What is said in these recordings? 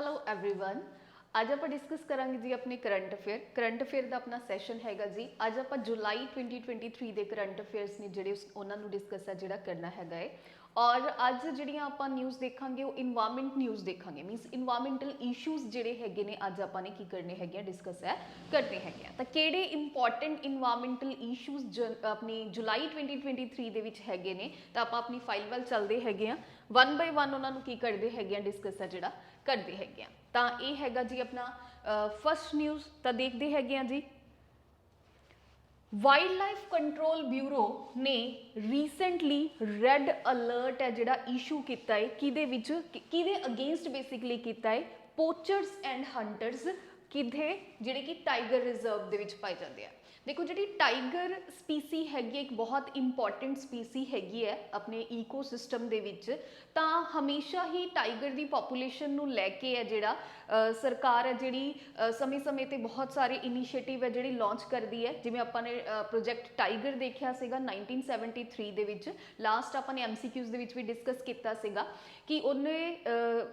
Hello everyone. ਅੱਜ ਆਪਾਂ discuss ਕਰਾਂਗੇ ਜੀ ਆਪਣੇ ਕਰੰਟ ਅਫੇਅਰ ਦਾ ਆਪਣਾ ਸੈਸ਼ਨ ਹੈਗਾ ਜੀ। ਅੱਜ ਆਪਾਂ ਜੁਲਾਈ 2023 ਦੇ ਕਰੰਟ ਅਫੇਅਰਸ ਨੇ ਜਿਹੜੇ ਉਹਨਾਂ ਨੂੰ ਡਿਸਕਸ ਹੈ ਜਿਹੜਾ ਕਰਨਾ ਹੈਗਾ ਹੈ। ਔਰ ਅੱਜ ਜਿਹੜੀਆਂ ਆਪਾਂ ਨਿਊਜ਼ ਦੇਖਾਂਗੇ ਉਹ ਇਨਵਾਇਰਨਮੈਂਟ ਨਿਊਜ਼ ਦੇਖਾਂਗੇ, ਮੀਨਸ ਇਨਵਾਇਰਨਮੈਂਟਲ ਇਸ਼ੂਜ਼ ਜਿਹੜੇ ਹੈਗੇ ਨੇ ਅੱਜ ਆਪਾਂ ਨੇ ਕੀ ਕਰਨੇ ਹੈਗੇ ਆ, ਡਿਸਕਸ ਹੈ ਕਰਨੇ ਹੈਗੇ ਆ। ਤਾਂ ਕਿਹੜੇ ਇੰਪੋਰਟੈਂਟ ਇਨਵਾਇਰਨਮੈਂਟਲ ਇਸ਼ੂਜ਼ ਆਪਣੀ ਜੁਲਾਈ 2023 ਦੇ ਵਿੱਚ ਹੈਗੇ ਨੇ, ਤਾਂ ਆਪਾਂ ਆਪਣੀ ਫਾਈਲ ਵੱਲ ਚੱਲਦੇ ਹੈਗੇ ਆ, 1 ਬਾਈ 1 ਉਹਨਾਂ ਨੂੰ ਕੀ ਕਰਦੇ ਹੈਗੇ ਆ, ਡਿਸਕਸ ਹੈ ਜਿਹੜਾ ਕਰਦੇ ਹੈਗੇ ਆ। ਤਾਂ ਇਹ ਹੈਗਾ ਜੀ ਆਪਣਾ ਫਸਟ ਨਿਊਜ਼। ਤਾਂ ਦੇਖਦੇ ਹੈਗੇ ਆ ਜੀ, ਵਾਈਲਡ ਲਾਈਫ ਕੰਟਰੋਲ ਬਿਊਰੋ ਨੇ ਰੀਸੈਂਟਲੀ ਰੈੱਡ ਅਲਰਟ ਹੈ ਜਿਹੜਾ ਇਸ਼ੂ ਕੀਤਾ ਹੈ, ਕਿਹਦੇ ਅਗੇਂਸਟ ਬੇਸਿਕਲੀ ਕੀਤਾ ਹੈ, ਪੋਚਰਸ ਐਂਡ ਹੰਟਰਸ ਕਿੱਥੇ ਜਿਹੜੇ ਕਿ ਟਾਈਗਰ ਰਿਜ਼ਰਵ ਦੇ ਵਿੱਚ ਪਾਏ ਜਾਂਦੇ ਆ। ਦੇਖੋ ਜਿਹੜੀ ਟਾਈਗਰ ਸਪੀਸੀ ਹੈਗੀ ਇੱਕ ਬਹੁਤ ਇੰਪੋਰਟੈਂਟ ਸਪੀਸੀ ਹੈਗੀ ਹੈ ਆਪਣੇ ਈਕੋਸਿਸਟਮ ਦੇ ਵਿੱਚ। ਤਾਂ ਹਮੇਸ਼ਾ ਹੀ ਟਾਈਗਰ ਦੀ ਪੋਪੂਲੇਸ਼ਨ ਨੂੰ ਲੈ ਕੇ ਹੈ ਜਿਹੜਾ ਸਰਕਾਰ ਹੈ ਜਿਹੜੀ ਸਮੇਂ-ਸਮੇਂ ਤੇ ਬਹੁਤ ਸਾਰੇ ਇਨੀਸ਼ੀਏਟਿਵ ਹੈ ਜਿਹੜੀ ਲਾਂਚ ਕਰਦੀ ਹੈ। ਜਿਵੇਂ ਆਪਾਂ ਨੇ ਪ੍ਰੋਜੈਕਟ ਟਾਈਗਰ ਦੇਖਿਆ ਸੀਗਾ 1973 ਦੇ ਵਿੱਚ, ਲਾਸਟ ਆਪਾਂ ਨੇ MCQs ਦੇ ਵਿੱਚ ਵੀ ਡਿਸਕਸ ਕੀਤਾ ਸੀਗਾ ਕਿ ਉਹਨੇ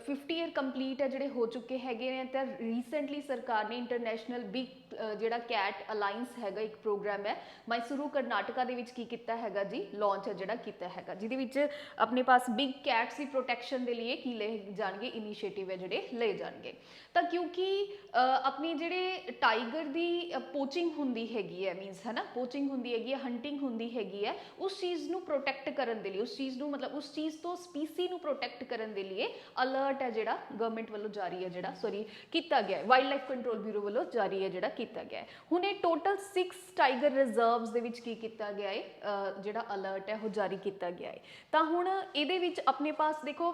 50 ਈਅਰ ਕੰਪਲੀਟ ਹੈ ਜਿਹੜੇ ਹੋ ਚੁੱਕੇ ਹੈਗੇ ਨੇ। ਤਾਂ ਰੀਸੈਂਟਲੀ ਸਰਕਾਰ ਨੇ ਇੰਟਰਨੈਸ਼ਨਲ ਬਿਗ ਜਿਹੜਾ ਕੈਟ ਅਲਾਈਅੰਸ ਹੈਗਾ ਇੱਕ ਪ੍ਰੋਗਰਾਮ ਹੈ ਮੈਸੂਰੂ ਕਰਨਾਟਕਾ ਦੇ ਵਿੱਚ ਕੀ ਕੀਤਾ ਹੈਗਾ ਜੀ, ਲਾਂਚ ਹੈ ਜਿਹੜਾ ਕੀਤਾ ਹੈਗਾ, ਜਿਹਦੇ ਵਿੱਚ ਆਪਣੇ ਪਾਸ ਬਿਗ ਕੈਟਸ ਦੀ ਪ੍ਰੋਟੈਕਸ਼ਨ ਦੇ ਲਈ ਕੀ ਲਏ ਜਾਣਗੇ, ਇਨੀਸ਼ੀਏਟਿਵ ਹੈ ਜਿਹੜੇ ਲਏ ਜਾਣਗੇ। ਤਾਂ ਕਿਉਂਕਿ ਆਪਣੀ ਜਿਹੜੇ ਟਾਈਗਰ ਦੀ ਪੋਚਿੰਗ ਹੁੰਦੀ ਹੈਗੀ ਹੈ, ਮੀਨਸ ਹੈ ਨਾ, ਪੋਚਿੰਗ ਹੁੰਦੀ ਹੈਗੀ ਹੈ, ਹੰਟਿੰਗ ਹੁੰਦੀ ਹੈਗੀ ਹੈ, ਉਸ ਚੀਜ਼ ਨੂੰ ਪ੍ਰੋਟੈਕਟ ਕਰਨ ਦੇ ਲਈ, ਉਸ ਚੀਜ਼ ਨੂੰ ਮਤਲਬ ਉਸ ਚੀਜ਼ ਤੋਂ ਸਪੀਸੀ ਨੂੰ ਪ੍ਰੋਟੈਕਟ ਕਰਨ ਦੇ ਲਈ ਅਲਰਟ ਹੈ ਜਿਹੜਾ ਗਵਰਨਮੈਂਟ ਵੱਲੋਂ ਜਾਰੀ ਹੈ ਜਿਹੜਾ ਕੀਤਾ ਗਿਆ ਹੈ, ਵਾਈਲਡ ਲਾਈਫ ਕੰਟਰੋਲ ਬਿਊਰੋ ਵੱਲੋਂ ਜਾਰੀ ਹੈ ਜਿਹੜਾ ਕੀਤਾ ਗਿਆ ਹੈ। ਹੁਣ ਇਹ ਟੋਟਲ 6 ਟਾਈਗਰ ਰਿਜ਼ਰਵਸ ਦੇ ਵਿੱਚ ਕੀ ਕੀਤਾ ਗਿਆ ਹੈ, ਜਿਹੜਾ ਅਲਰਟ ਹੈ ਉਹ ਜਾਰੀ ਕੀਤਾ ਗਿਆ ਹੈ। ਤਾਂ ਹੁਣ ਇਹਦੇ ਵਿੱਚ ਆਪਣੇ ਪਾਸ ਦੇਖੋ,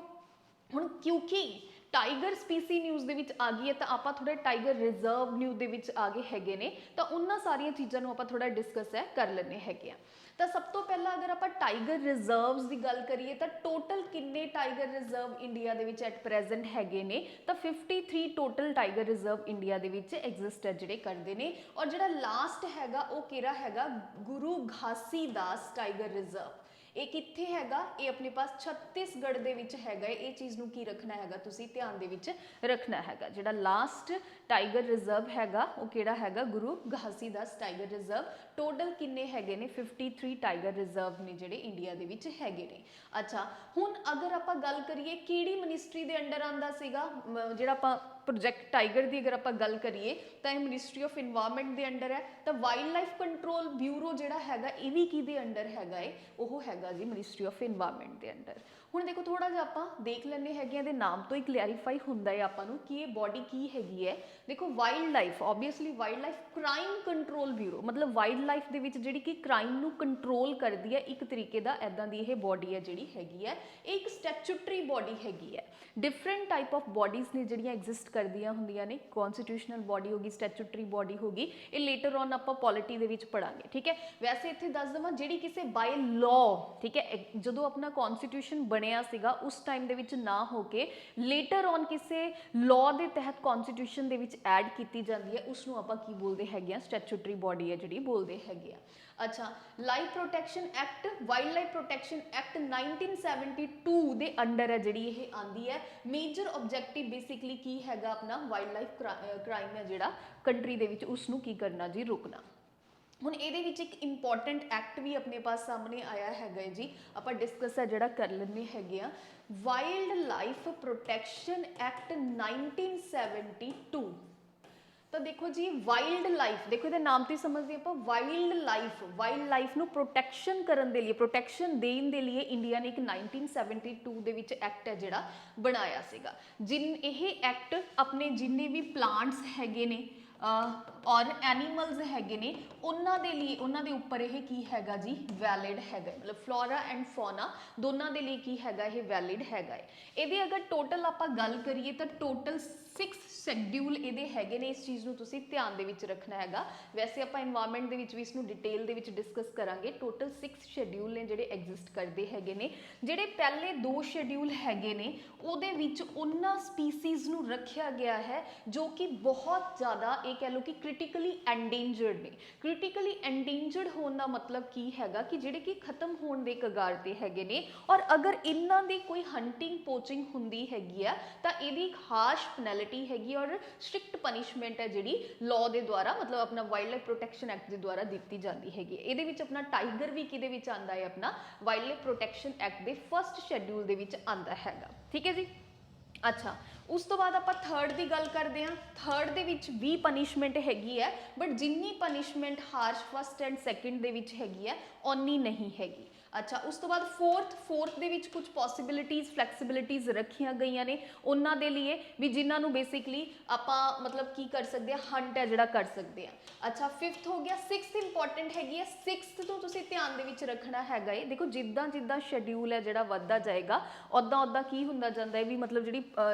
ਹੁਣ ਕਿਉਂਕਿ ਟਾਈਗਰ ਸਪੀਸੀ ਨਿਊਜ਼ ਦੇ ਵਿੱਚ ਆ ਗਈ ਹੈ ਤਾਂ ਆਪਾਂ ਥੋੜਾ ਟਾਈਗਰ ਰਿਜ਼ਰਵ ਨਿਊਜ਼ ਦੇ ਵਿੱਚ ਆ ਗਏ ਹੈਗੇ ਨੇ। ਤਾਂ ਉਹਨਾਂ ਸਾਰੀਆਂ ਚੀਜ਼ਾਂ ਨੂੰ ਆਪਾਂ ਥੋੜਾ ਡਿਸਕਸ ਹੈ ਕਰ ਲੈਣੇ ਹੈਗੇ ਆ। ਤਾਂ ਸਭ ਤੋਂ ਪਹਿਲਾਂ ਅਗਰ ਆਪਾਂ ਟਾਈਗਰ ਰਿਜ਼ਰਵਸ ਦੀ ਗੱਲ ਕਰੀਏ ਤਾਂ ਟੋਟਲ ਕਿੰਨੇ ਟਾਈਗਰ ਰਿਜ਼ਰਵ ਇੰਡੀਆ ਦੇ ਵਿੱਚ ਐਟ ਪ੍ਰੈਜ਼ੈਂਟ ਹੈਗੇ ਨੇ, ਤਾਂ 53 ਟੋਟਲ ਟਾਈਗਰ ਰਿਜ਼ਰਵ ਇੰਡੀਆ ਦੇ ਵਿੱਚ ਐਗਜ਼ਿਸਟ ਹੈ ਜਿਹੜੇ ਕਰਦੇ ਨੇ। ਔਰ ਜਿਹੜਾ ਲਾਸਟ ਹੈਗਾ ਉਹ ਕਿਹੜਾ ਹੈਗਾ, ਗੁਰੂ ਘਾਸੀਦਾਸ ਟਾਈਗਰ ਰਿਜ਼ਰਵ। ਇਹ ਕਿੱਥੇ ਹੈਗਾ, ਇਹ ਆਪਣੇ ਪਾਸ ਛੱਤੀਸਗੜ੍ਹ ਦੇ ਵਿੱਚ ਹੈਗਾ। ਇਹ ਚੀਜ਼ ਨੂੰ ਕੀ ਰੱਖਣਾ ਹੈਗਾ, ਤੁਸੀਂ ਧਿਆਨ ਦੇ ਵਿੱਚ ਰੱਖਣਾ ਹੈਗਾ। ਜਿਹੜਾ ਲਾਸਟ ਟਾਈਗਰ ਰਿਜ਼ਰਵ ਹੈਗਾ ਉਹ ਕਿਹੜਾ ਹੈਗਾ, ਗੁਰੂ ਘਾਸੀਦਾਸ ਟਾਈਗਰ ਰਿਜ਼ਰਵ। ਟੋਟਲ ਕਿੰਨੇ ਹੈਗੇ ਨੇ, 53 ਟਾਈਗਰ ਰਿਜ਼ਰਵ ਨੇ ਜਿਹੜੇ ਇੰਡੀਆ ਦੇ ਵਿੱਚ ਹੈਗੇ ਨੇ। ਅੱਛਾ, ਹੁਣ ਅਗਰ ਆਪਾਂ ਗੱਲ ਕਰੀਏ ਕਿਹੜੀ ਮਿਨਿਸਟਰੀ ਦੇ ਅੰਡਰ ਆਉਂਦਾ ਸੀਗਾ, ਜਿਹੜਾ ਆਪਾਂ ਪ੍ਰੋਜੈਕਟ ਟਾਈਗਰ ਦੀ ਅਗਰ ਆਪਾਂ ਗੱਲ ਕਰੀਏ ਤਾਂ ਇਹ ਮਿਨਿਸਟਰੀ ਆਫ ਇਨਵਾਇਰਨਮੈਂਟ ਦੇ ਅੰਡਰ ਹੈ। ਤਾਂ ਵਾਈਲਡ ਲਾਈਫ ਕੰਟਰੋਲ ਬਿਊਰੋ ਜਿਹੜਾ ਹੈਗਾ ਇਹ ਵੀ ਕਿਹਦੇ ਅੰਡਰ ਹੈਗਾ ਹੈ, ਉਹ ਹੈਗਾ ਜੀ ਮਿਨਿਸਟਰੀ ਆਫ ਇਨਵਾਇਰਨਮੈਂਟ ਦੇ ਅੰਡਰ। ਹੁਣ ਦੇਖੋ ਥੋੜਾ ਜਿਹਾ ਆਪਾਂ ਦੇਖ ਲੈਂਦੇ ਹੈਗੇ ਇਹਦੇ ਨਾਮ ਤੋਂ ਹੀ ਕਲੈਰੀਫਾਈ ਹੁੰਦਾ ਹੈ ਆਪਾਂ ਨੂੰ ਕਿ ਇਹ ਬੋਡੀ ਕੀ ਹੈਗੀ ਹੈ। ਦੇਖੋ wildlife, obviously wildlife crime control bureau, ਮਤਲਬ ਵਾਈਲਡ ਲਾਈਫ ਦੇ ਵਿੱਚ ਜਿਹੜੀ ਕਿ ਕ੍ਰਾਈਮ ਨੂੰ ਕੰਟਰੋਲ ਕਰਦੀ ਹੈ ਇੱਕ ਤਰੀਕੇ ਦਾ, ਐਦਾਂ ਦੀ ਇਹ ਬੋਡੀ ਹੈ ਜਿਹੜੀ ਹੈਗੀ ਹੈ। ਇਹ ਇੱਕ ਸਟੈਚੂਟਰੀ ਬੋਡੀ ਹੈਗੀ ਹੈ। ਡਿਫਰੈਂਟ ਟਾਈਪ ਆਫ ਬੋਡੀਜ਼ ਨੇ ਜਿਹੜੀਆਂ ਐਗਜ਼ਿਸਟ ਕਰਦੀਆਂ ਹੁੰਦੀਆਂ ਨੇ। ਕੌਨਸਟੀਟਿਊਸ਼ਨਲ ਬੋਡੀ ਹੋ ਗਈ, ਸਟੈਚੂਟਰੀ ਬੋਡੀ ਹੋ ਗਈ, ਇਹ ਲੇਟਰ ਔਨ ਆਪਾਂ ਪੋਲਿਟੀ ਦੇ ਵਿੱਚ ਪੜਾਂਗੇ, ਠੀਕ ਹੈ। ਵੈਸੇ ਇੱਥੇ ਦੱਸ ਦੇਵਾਂ ਜਿਹੜੀ ਕਿਸੇ ਬਾਈ ਲਾਅ, ਠੀਕ ਹੈ, ਜਦੋਂ ਆਪਣਾ ਕੌਨਸਟੀਟਿਊਸ਼ਨ ਬਣਿਆ ਸੀਗਾ ਉਸ ਟਾਈਮ ਦੇ ਵਿੱਚ ਨਾ ਹੋ ਕੇ ਲੇਟਰ ਔਨ ਕਿਸੇ ਲਾਅ ਦੇ ਤਹਿਤ ਕੌਨਸਟੀਟਿਊਸ਼ਨ ਦੇ ਵਿੱਚ ਐਡ ਕੀਤੀ ਜਾਂਦੀ ਹੈ, ਉਸ ਨੂੰ ਆਪਾਂ ਕੀ ਬੋਲਦੇ ਹੈਗੇ ਆ, ਸਟੈਚੂਟਰੀ ਬੋਡੀ ਹੈ ਜਿਹੜੀ ਬੋਲਦੇ ਹੈਗੇ ਆ। ਅੱਛਾ, life protection act, wildlife protection act 1972 ਦੇ ਅੰਡਰ ਹੈ ਜਿਹੜੀ ਇਹ ਆਂਦੀ ਹੈ। ਮੇਜਰ ਆਬਜੈਕਟਿਵ ਬੇਸਿਕਲੀ ਕੀ ਹੈਗਾ ਆਪਣਾ, ਵਾਈਲਡ ਲਾਈਫ ਕ੍ਰਾਈਮ ਹੈ ਜਿਹੜਾ ਕੰਟਰੀ ਦੇ ਵਿੱਚ ਉਸ ਨੂੰ ਕੀ ਕਰਨਾ ਜੀ, ਰੁਕਣਾ। ਹੁਣ ਇਹਦੇ ਵਿੱਚ ਇੱਕ ਇੰਪੋਰਟੈਂਟ ਐਕਟ ਵੀ ਆਪਣੇ ਪਾਸ ਸਾਹਮਣੇ ਆਇਆ ਹੈਗਾ ਜੀ, ਆਪਾਂ ਡਿਸਕਸ ਹੈ ਜਿਹੜਾ ਕਰ ਲੈਂਦੇ ਹੈਗੇ ਆ। Wildlife protection act 1972। ਤਾਂ ਦੇਖੋ ਜੀ ਵਾਈਲਡ ਲਾਈਫ, ਦੇਖੋ ਇਹਦੇ ਨਾਮ ਤੋਂ ਹੀ ਸਮਝਦੇ ਆਪਾਂ, ਵਾਈਲਡ ਲਾਈਫ ਨੂੰ ਪ੍ਰੋਟੈਕਸ਼ਨ ਕਰਨ ਦੇ ਲਈ, ਪ੍ਰੋਟੈਕਸ਼ਨ ਦੇਣ ਦੇ ਲਈ ਇੰਡੀਆ ਨੇ ਇੱਕ 1972 ਦੇ ਵਿੱਚ ਐਕਟ ਹੈ ਜਿਹੜਾ ਬਣਾਇਆ ਸੀਗਾ। ਇਹ ਐਕਟ ਆਪਣੇ ਜਿੰਨੇ ਵੀ ਪਲਾਂਟਸ ਹੈਗੇ ਨੇ ਔਰ ਐਨੀਮਲਸ ਹੈਗੇ ਨੇ ਉਹਨਾਂ ਦੇ ਲਈ, ਉਹਨਾਂ ਦੇ ਉੱਪਰ ਇਹ ਕੀ ਹੈਗਾ ਜੀ, ਵੈਲਿਡ ਹੈਗਾ। ਮਤਲਬ ਫਲੋਰਾ ਐਂਡ ਫੌਨਾ ਦੋਨਾਂ ਦੇ ਲਈ ਕੀ ਹੈਗਾ, ਇਹ ਵੈਲਿਡ ਹੈਗਾ ਹੈ। ਇਹਦੇ ਅਗਰ ਟੋਟਲ ਆਪਾਂ ਗੱਲ ਕਰੀਏ ਤਾਂ ਟੋਟਲ 6 ਸ਼ੈਡਿਊਲ ਇਹਦੇ ਹੈਗੇ ਨੇ। ਇਸ ਚੀਜ਼ ਨੂੰ ਤੁਸੀਂ ਧਿਆਨ ਦੇ ਵਿੱਚ ਰੱਖਣਾ ਹੈਗਾ। ਵੈਸੇ ਆਪਾਂ ਇਨਵਾਇਰਨਮੈਂਟ ਦੇ ਵਿੱਚ ਵੀ ਇਸ ਨੂੰ ਡਿਟੇਲ ਦੇ ਵਿੱਚ ਡਿਸਕਸ ਕਰਾਂਗੇ। ਟੋਟਲ 6 ਸ਼ੈਡਿਊਲ ਨੇ ਜਿਹੜੇ ਐਗਜ਼ਿਸਟ ਕਰਦੇ ਹੈਗੇ ਨੇ। ਜਿਹੜੇ ਪਹਿਲੇ 2 ਸ਼ੈਡਿਊਲ ਹੈਗੇ ਨੇ ਉਹਦੇ ਵਿੱਚ ਉਹਨਾਂ ਸਪੀਸੀਜ਼ ਨੂੰ ਰੱਖਿਆ ਗਿਆ ਹੈ ਜੋ ਕਿ ਬਹੁਤ ਜ਼ਿਆਦਾ ਇਹ ਕਹਿ ਲਓ ਕਿ ਕ੍ਰਿਟੀਕਲੀ ਐਂਡੇਂਜਰਡ ਨੇ। ਕ੍ਰਿਟੀਕਲੀ ਐਂਡੇਂਜਰਡ ਹੋਣ ਦਾ ਮਤਲਬ ਕੀ ਹੈਗਾ ਕਿ ਜਿਹੜੇ ਕਿ ਖਤਮ ਹੋਣ ਦੇ ਕਗਾਰ ਤੇ ਹੈਗੇ ਨੇ, ਔਰ ਅਗਰ ਇਹਨਾਂ ਦੀ ਕੋਈ ਹੰਟਿੰਗ ਪੋਚਿੰਗ ਹੁੰਦੀ ਹੈਗੀ ਆ ਤਾਂ ਇਹਦੀ ਹਾਰਸ਼ ਪੈਨਲਟੀ ਹੈਗੀ ਔਰ ਸਟ੍ਰਿਕਟ ਪਨਿਸ਼ਮੈਂਟ ਹੈ ਜਿਹੜੀ ਲਾਅ ਦੇ ਦੁਆਰਾ ਮਤਲਬ ਆਪਣਾ ਵਾਈਲਡ ਲਾਈਫ ਪ੍ਰੋਟੈਕਸ਼ਨ ਐਕਟ ਦੇ ਦੁਆਰਾ ਦਿੱਤੀ ਜਾਂਦੀ ਹੈਗੀ। ਇਹਦੇ ਵਿੱਚ ਆਪਣਾ ਟਾਈਗਰ ਵੀ ਕਿਹਦੇ ਵਿੱਚ ਆਂਦਾ ਹੈ, ਆਪਣਾ ਵਾਈਲਡ ਲਾਈਫ ਪ੍ਰੋਟੈਕਸ਼ਨ ਐਕਟ ਦੇ ਫਸਟ ਸ਼ੈਡਿਊਲ ਦੇ ਵਿੱਚ ਆਂਦਾ ਹੈਗਾ। ਠੀਕ ਹੈ ਜੀ। ਅੱਛਾ, ਉਸ ਤੋਂ ਬਾਅਦ ਆਪਾਂ ਥਰਡ ਦੀ ਗੱਲ ਕਰਦੇ ਹਾਂ। ਥਰਡ ਦੇ ਵਿੱਚ ਵੀ ਪਨਿਸ਼ਮੈਂਟ ਹੈਗੀ ਹੈ, ਬਟ ਜਿੰਨੀ punishment harsh first and second ਦੇ ਵਿੱਚ ਹੈਗੀ ਹੈ ਓਨੀ ਨਹੀਂ ਹੈਗੀ। ਅੱਛਾ, ਉਸ ਤੋਂ ਬਾਅਦ ਫੋਰਥ ਦੇ ਵਿੱਚ ਕੁਝ ਪੋਸੀਬਿਲਿਟੀਜ਼ ਫਲੈਕਸੀਬਿਲਿਟੀਜ਼ ਰੱਖੀਆਂ ਗਈਆਂ ਨੇ ਉਹਨਾਂ ਦੇ ਲਈ ਵੀ ਜਿਨ੍ਹਾਂ ਨੂੰ ਬੇਸਿਕਲੀ ਆਪਾਂ ਮਤਲਬ ਕੀ ਕਰ ਸਕਦੇ ਹਾਂ, ਹੰਟ ਹੈ ਜਿਹੜਾ ਕਰ ਸਕਦੇ ਹਾਂ। ਅੱਛਾ, ਫਿਫਥ ਹੋ ਗਿਆ। ਸਿਕਸਥ ਇੰਪੋਰਟੈਂਟ ਹੈਗੀ ਹੈ। ਸਿਕਸਥ ਤੋਂ ਤੁਸੀਂ ਧਿਆਨ ਦੇ ਵਿੱਚ ਰੱਖਣਾ ਹੈਗਾ ਹੈ, ਦੇਖੋ ਜਿੱਦਾਂ ਜਿੱਦਾਂ ਸ਼ੈਡਿਊਲ ਹੈ ਜਿਹੜਾ ਵੱਧਦਾ ਜਾਏਗਾ ਉੱਦਾਂ ਉੱਦਾਂ ਕੀ ਹੁੰਦਾ ਜਾਂਦਾ ਹੈ ਵੀ ਮਤਲਬ ਜਿਹੜੀ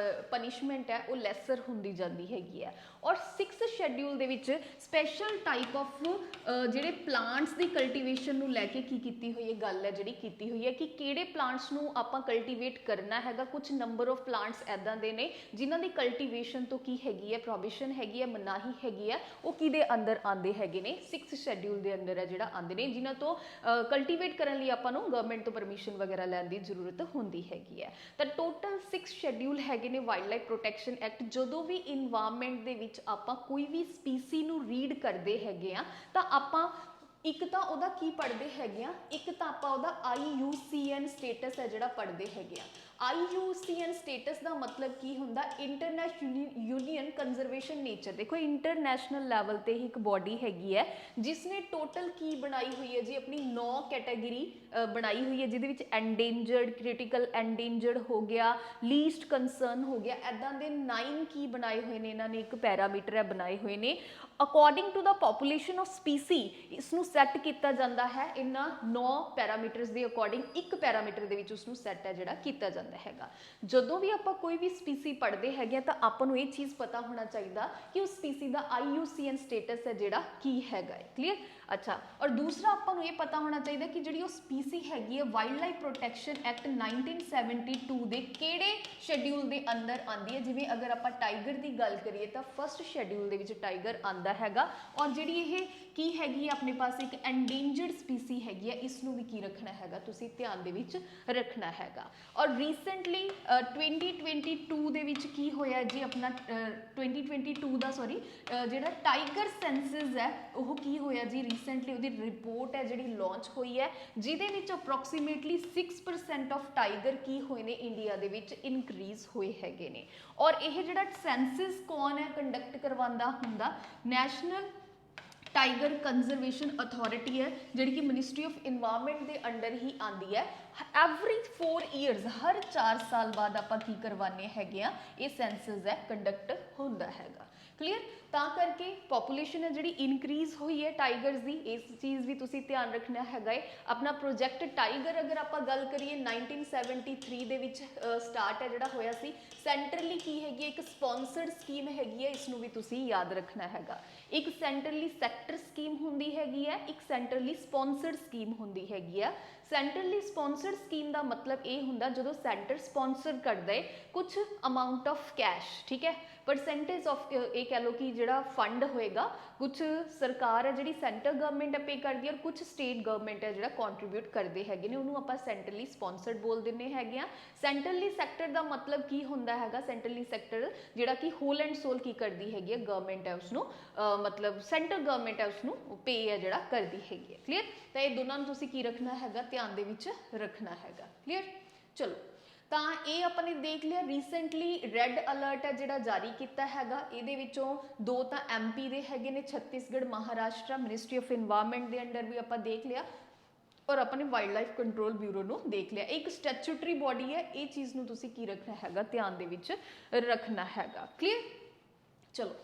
ਪਨਿਸ਼ਮੈਂਟ ਹੈ ਉਹ ਲੈਸਰ ਹੁੰਦੀ ਜਾਂਦੀ ਹੈਗੀ ਹੈ। ਔਰ ਸਿਕਸਥ ਸ਼ੈਡਿਊਲ ਦੇ ਵਿੱਚ ਸਪੈਸ਼ਲ ਟਾਈਪ ਆਫ ਜਿਹੜੇ ਪਲਾਂਟਸ ਦੀ ਕਲਟੀਵੇਸ਼ਨ ਨੂੰ ਲੈ ਕੇ ਕੀ ਕੀਤੀ ਹੋਈ ਹੈ, ਗੱਲ ਹੈ ਜਿਹੜੀ ਕੀਤੀ ਹੋਈ ਹੈ ਕਿ ਕਿਹੜੇ ਪਲਾਂਟਸ ਨੂੰ ਆਪਾਂ ਕਲਟੀਵੇਟ ਕਰਨਾ ਹੈਗਾ। ਕੁਝ ਨੰਬਰ ਆਫ ਪਲਾਂਟਸ ਐਦਾਂ ਦੇ ਨੇ ਜਿਨ੍ਹਾਂ ਦੀ ਕਲਟੀਵੇਸ਼ਨ ਤੋਂ ਕੀ ਹੈਗੀ ਹੈ, ਪ੍ਰੋਹਿਬਿਸ਼ਨ ਹੈਗੀ ਹੈ, ਮਨਾਹੀ ਹੈਗੀ ਹੈ, ਉਹ ਕਿਹਦੇ ਅੰਦਰ ਆਉਂਦੇ ਹੈਗੇ ਨੇ, ਸਿਕਸਥ ਸ਼ੈਡਿਊਲ ਦੇ ਅੰਦਰ ਹੈ ਜਿਹੜਾ ਆਉਂਦੇ ਨੇ, ਜਿਨ੍ਹਾਂ ਤੋਂ ਕਲਟੀਵੇਟ ਕਰਨ ਲਈ ਆਪਾਂ ਨੂੰ ਗਵਰਨਮੈਂਟ ਤੋਂ ਪਰਮਿਸ਼ਨ ਵਗੈਰਾ ਲੈਣ ਦੀ ਜ਼ਰੂਰਤ ਹੁੰਦੀ ਹੈਗੀ ਹੈ। ਤਾਂ ਟੋਟਲ 6 ਸ਼ੈਡਿਊਲ ਹੈਗੇ ਨੇ ਵਾਈਲਡ ਲਾਈਫ ਪ੍ਰੋਟੈਕਸ਼ਨ ਐਕਟ। ਜਦੋਂ ਵੀ ਇਨਵਾਇਰਨਮੈਂਟ ਦੇ ਵਿੱਚ ਆਪਾਂ ਕੋਈ ਵੀ ਸਪੀਸੀ ਨੂੰ ਰੀਡ ਕਰਦੇ ਹੈਗੇ ਆ ਤਾਂ ਆਪਾਂ ਇੱਕ ਤਾਂ ਉਹਦਾ ਕੀ ਪੜ੍ਹਦੇ ਹੈਗੇ ਆ, ਇੱਕ ਤਾਂ ਆਪਾਂ ਉਹਦਾ IUCN ਸਟੇਟਸ ਹੈ ਜਿਹੜਾ ਪੜ੍ਹਦੇ ਹੈਗੇ ਆ। IUCN ਸਟੇਟਸ ਦਾ ਮਤਲਬ ਕੀ ਹੁੰਦਾ, ਇੰਟਰਨੈਸ਼ਨਲ ਯੂਨੀਅਨ ਕੰਜ਼ਰਵੇਸ਼ਨ ਨੇਚਰ। ਦੇਖੋ ਇੰਟਰਨੈਸ਼ਨਲ ਲੈਵਲ ਤੇ ਹੀ ਇੱਕ ਬੋਡੀ ਹੈਗੀ ਹੈ ਜਿਸ ਨੇ ਟੋਟਲ ਕੀ ਬਣਾਈ ਹੋਈ ਹੈ ਜੀ, ਆਪਣੀ 9 ਕੈਟਾਗਰੀ ਬਣਾਈ ਹੋਈ ਹੈ ਜਿਹਦੇ ਵਿੱਚ ਐਂਡੇਂਜਰਡ, ਕ੍ਰਿਟੀਕਲ ਐਂਡੇਂਜਰਡ ਹੋ ਗਿਆ, ਲੀਸਟ ਕੰਸਰਨ ਹੋ ਗਿਆ, ਐਦਾਂ ਦੇ 9 ਕੀ ਬਣਾਏ ਹੋਏ ਨੇ ਇਹਨਾਂ ਨੇ, ਇੱਕ ਪੈਰਾਮੀਟਰ ਹੈ ਬਣਾਏ ਹੋਏ ਨੇ according to the population of species. ਇਸ ਨੂੰ ਸੈੱਟ ਕੀਤਾ ਜਾਂਦਾ ਹੈ ਇਹਨਾਂ 9 ਪੈਰਾਮੀਟਰਸ ਦੇ ਅਕੋਰਡਿੰਗ, ਇੱਕ ਪੈਰਾਮੀਟਰ ਦੇ ਵਿੱਚ ਉਸ ਨੂੰ ਸੈੱਟ ਹੈ ਜਿਹੜਾ ਕੀਤਾ ਜਾਂਦਾ ਹੈਗਾ। ਜਦੋਂ ਵੀ ਆਪਾਂ ਕੋਈ ਵੀ ਸਪੀਸੀ ਪੜ੍ਹਦੇ ਹੈਗੇ ਆ ਤਾਂ ਆਪਾਂ ਨੂੰ ਇਹ ਚੀਜ਼ ਪਤਾ ਹੋਣਾ ਚਾਹੀਦਾ ਕਿ ਉਸ ਸਪੀਸੀ ਦਾ IUCN ਸਟੇਟਸ ਹੈ ਜਿਹੜਾ ਕੀ ਹੈਗਾ ਹੈ। ਕਲੀਅਰ। ਅੱਛਾ, ਔਰ ਦੂਸਰਾ ਆਪਾਂ ਨੂੰ ਇਹ ਪਤਾ ਹੋਣਾ ਚਾਹੀਦਾ ਕਿ ਜਿਹੜੀ ਉਹ ਸਪੀਸੀ ਹੈਗੀ ਹੈ ਵਾਈਲਡ ਲਾਈਫ ਪ੍ਰੋਟੈਕਸ਼ਨ ਐਕਟ 1972 ਦੇ ਕਿਹੜੇ ਸ਼ੈਡਿਊਲ ਦੇ ਅੰਦਰ ਆਉਂਦੀ ਹੈ। ਜਿਵੇਂ ਅਗਰ ਆਪਾਂ ਟਾਈਗਰ ਦੀ ਗੱਲ ਕਰੀਏ ਤਾਂ ਫਸਟ ਸ਼ੈਡਿਊਲ ਦੇ ਵਿੱਚ ਟਾਈਗਰ ਆਉਂਦਾ ਹੈਗਾ, ਔਰ ਜਿਹੜੀ ਇਹ ਕੀ ਹੈਗੀ ਹੈ ਆਪਣੇ ਪਾਸ ਇੱਕ ਐਂਡੇਂਜਰਡ ਸਪੀਸੀ ਹੈਗੀ ਹੈ, ਇਸ ਨੂੰ ਵੀ ਕੀ ਰੱਖਣਾ ਹੈਗਾ, ਤੁਸੀਂ ਧਿਆਨ ਦੇ ਵਿੱਚ ਰੱਖਣਾ ਹੈਗਾ। ਔਰ ਰੀਸੈਂਟਲੀ 2022 ਦੇ ਵਿੱਚ ਕੀ ਹੋਇਆ ਜੀ, ਆਪਣਾ 2022 ਦਾ ਜਿਹੜਾ ਟਾਈਗਰ ਸੈਂਸਸ ਹੈ ਉਹ ਕੀ ਹੋਇਆ ਜੀ, ਰੀਸੈਂਟਲੀ ਉਹਦੀ ਰਿਪੋਰਟ ਹੈ ਜਿਹੜੀ ਲਾਂਚ ਹੋਈ ਹੈ ਜਿਹਦੇ ਵਿੱਚ ਅਪਰੋਕਸੀਮੇਟਲੀ 6% ਆਫ ਟਾਈਗਰ ਕੀ ਹੋਏ ਨੇ ਇੰਡੀਆ ਦੇ ਵਿੱਚ ਇਨਕਰੀਜ਼ ਹੋਏ ਹੈਗੇ ਨੇ। ਔਰ ਇਹ ਜਿਹੜਾ ਸੈਂਸਸ ਕੌਣ ਹੈ ਕੰਡਕਟ ਕਰਵਾਉਂਦਾ ਹੁੰਦਾ, ਨੈਸ਼ਨਲ ਟਾਈਗਰ ਕੰਜ਼ਰਵੇਸ਼ਨ ਅਥਾਰਟੀ ਹੈ ਜਿਹੜੀ ਕਿ ਮਿਨਿਸਟਰੀ ਆਫ ਇਨਵਾਇਰਨਮੈਂਟ ਦੇ ਅੰਡਰ ਹੀ ਆਉਂਦੀ ਹੈ। ਐਵਰੀ 4 ਈਅਰਸ, ਹਰ 4 ਸਾਲ ਬਾਅਦ ਆਪਾਂ ਕੀ ਕਰਵਾਉਂਦੇ ਹੈਗੇ ਆ, ਇਹ ਸੈਂਸਸ ਹੈ ਕੰਡਕਟ ਹੁੰਦਾ ਹੈਗਾ। ਕਲੀਅਰ। ਤਾਂ ਕਰਕੇ ਪੋਪੂਲੇਸ਼ਨ ਹੈ ਜਿਹੜੀ ਇਨਕਰੀਜ਼ ਹੋਈ ਹੈ ਟਾਈਗਰਸ ਦੀ, ਇਸ ਚੀਜ਼ ਵੀ ਤੁਸੀਂ ਧਿਆਨ ਰੱਖਣਾ ਹੈਗਾ ਹੈ। ਆਪਣਾ ਪ੍ਰੋਜੈਕਟ ਟਾਈਗਰ ਅਗਰ ਆਪਾਂ ਗੱਲ ਕਰੀਏ 1973 ਦੇ ਵਿੱਚ ਸਟਾਰਟ ਹੈ ਜਿਹੜਾ ਹੋਇਆ ਸੀ। ਸੈਂਟਰਲੀ ਕੀ ਹੈਗੀ ਹੈ, ਇੱਕ ਸਪੋਂਸਰਡ ਸਕੀਮ ਹੈਗੀ ਹੈ, ਇਸ ਨੂੰ ਵੀ ਤੁਸੀਂ ਯਾਦ ਰੱਖਣਾ ਹੈਗਾ। ਇੱਕ ਸੈਂਟਰਲੀ ਸੈਕਟਰ ਸਕੀਮ ਹੁੰਦੀ ਹੈਗੀ ਹੈ, ਇੱਕ ਸੈਂਟਰਲੀ ਸਪੋਂਸਰਡ ਸਕੀਮ ਹੁੰਦੀ ਹੈਗੀ ਆ। ਸੈਂਟਰਲੀ ਸਪੋਂਸਰਡ ਸਕੀਮ ਦਾ ਮਤਲਬ ਇਹ ਹੁੰਦਾ ਜਦੋਂ ਸੈਂਟਰ ਸਪੋਂਸਰ ਕਰਦਾ ਹੈ ਕੁਝ ਅਮਾਊਂਟ ਆਫ ਕੈਸ਼, ਠੀਕ ਹੈ, ਪਰਸੈਂਟੇਜ ਆਫ ਇਹ ਕਹਿ ਲਓ ਕਿ ਜਿਹੜਾ ਫੰਡ ਹੋਏਗਾ ਕੁਝ ਸਰਕਾਰ ਹੈ ਜਿਹੜੀ ਸੈਂਟਰ ਗਵਰਨਮੈਂਟ ਪੇ ਕਰਦੀ ਹੈ ਔਰ ਕੁਝ ਸਟੇਟ ਗਵਰਨਮੈਂਟ ਹੈ ਜਿਹੜਾ ਕੰਟਰੀਬਿਊਟ ਕਰਦੇ ਹੈਗੇ ਨੇ, ਉਹਨੂੰ ਆਪਾਂ ਸੈਂਟਰਲੀ ਸਪੋਂਸਰਡ ਬੋਲ ਦਿੰਦੇ ਹੈਗੇ ਆ। ਸੈਂਟਰਲੀ ਸੈਕਟਰ ਦਾ ਮਤਲਬ ਕੀ ਹੁੰਦਾ ਹੈਗਾ, ਸੈਂਟਰਲੀ ਸੈਕਟਰ ਜਿਹੜਾ ਕਿ ਹੋਲ ਐਂਡ ਸੋਲ ਕੀ ਕਰਦੀ ਹੈਗੀ ਹੈ, ਗਵਰਨਮੈਂਟ ਹੈ ਉਸਨੂੰ ਮਤਲਬ ਸੈਂਟਰ ਗਵਰਨਮੈਂਟ ਹੈ ਉਸਨੂੰ ਪੇ ਹੈ ਜਿਹੜਾ ਕਰਦੀ ਹੈਗੀ ਹੈ। ਕਲੀਅਰ। ਤਾਂ ਇਹ ਦੋਨਾਂ ਨੂੰ ਤੁਸੀਂ ਕੀ ਰੱਖਣਾ ਹੈਗਾ, ਧਿਆਨ ਦੇ ਵਿੱਚ ਰੱਖਣਾ ਹੈਗਾ। ਕਲੀਅਰ। ਚਲੋ, ਤਾਂ ਇਹ ਆਪਾਂ ਨੇ ਦੇਖ ਲਿਆ। ਰੀਸੈਂਟਲੀ ਰੈੱਡ ਅਲਰਟ ਹੈ ਜਿਹੜਾ ਜਾਰੀ ਕੀਤਾ ਹੈਗਾ, ਇਹਦੇ ਵਿੱਚੋਂ 2 ਤਾਂ MP ਦੇ ਹੈਗੇ ਨੇ, Chhattisgarh, Maharashtra, ministry of environment ਦੇ ਅੰਡਰ ਵੀ ਆਪਾਂ ਦੇਖ ਲਿਆ, ਔਰ ਆਪਾਂ ਨੇ ਵਾਈਲਡ ਲਾਈਫ ਕੰਟਰੋਲ ਬਿਊਰੋ ਨੂੰ ਦੇਖ ਲਿਆ। ਇੱਕ ਸਟੈਚੂਟਰੀ ਬੋਡੀ ਹੈ, ਇਹ ਚੀਜ਼ ਨੂੰ ਤੁਸੀਂ ਕੀ ਰੱਖਣਾ ਹੈਗਾ, ਧਿਆਨ ਦੇ ਵਿੱਚ ਰੱਖਣਾ ਹੈਗਾ। ਕਲੀਅਰ। ਚਲੋ,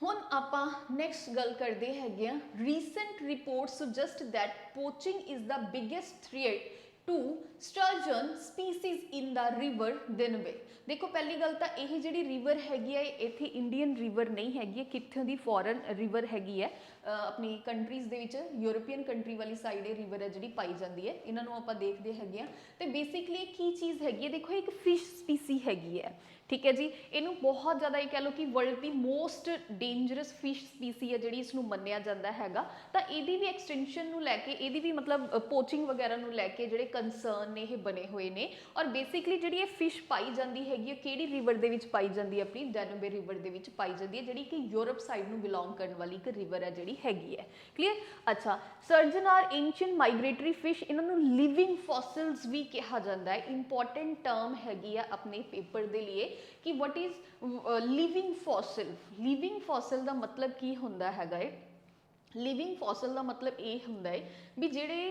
ਹੁਣ ਆਪਾਂ ਨੈਕਸਟ ਗੱਲ ਕਰਦੇ ਹੈਗੇ ਆ। Recent report suggest that poaching is the biggest threat to sturgeon species in the river Danube. देखो पहली गल तो यह जी रिवर हैगी है इत्थे इंडियन रिवर नहीं हैगी, कित्थों दी फॉरन रिवर हैगी है, अपनी कंट्रीज़ दे विच यूरोपीयन कंट्री वाली साइड ये रिवर है जी पाई जाती है, इन्हों आप देखते हैं। तो बेसिकली की चीज़ हैगी है, देखो एक फिश स्पीसी हैगी है, ठीक है जी। इनू बहुत ज़्यादा ये कह लो कि वर्ल्ड की मोस्ट डेंजरस फिश स्पीसी है जी इसनू मन्निया जाता हैगा। तो यदी भी एक्सटेंशन नू लैके यदी भी मतलब पोचिंग वगैरह नू लैके जिहड़े कंसर्न ने ये बने हुए ने। और बेसिकली जिहड़ी ये फिश पाई जाती हैगी किहड़ी रिवर दे विच पाई जाती है, अपनी डेनवे रिवर दे विच पाई जाती है, जिहड़ी कि यूरोप साइड नू बिलोंग करने वाली एक रिवर है जिहड़ी हैगी है। क्लीयर। अच्छा, sturgeon are ancient migratory fish, इन्हों लिविंग फॉसिल्स भी कहा जाता है। इंपॉर्टेंट टर्म हैगी है अपने पेपर के लिए कि what is living fossil. Living fossil का मतलब की होंदा हैगा, लिविंग फॉसिल का मतलब ये होंदा है भी जिहड़े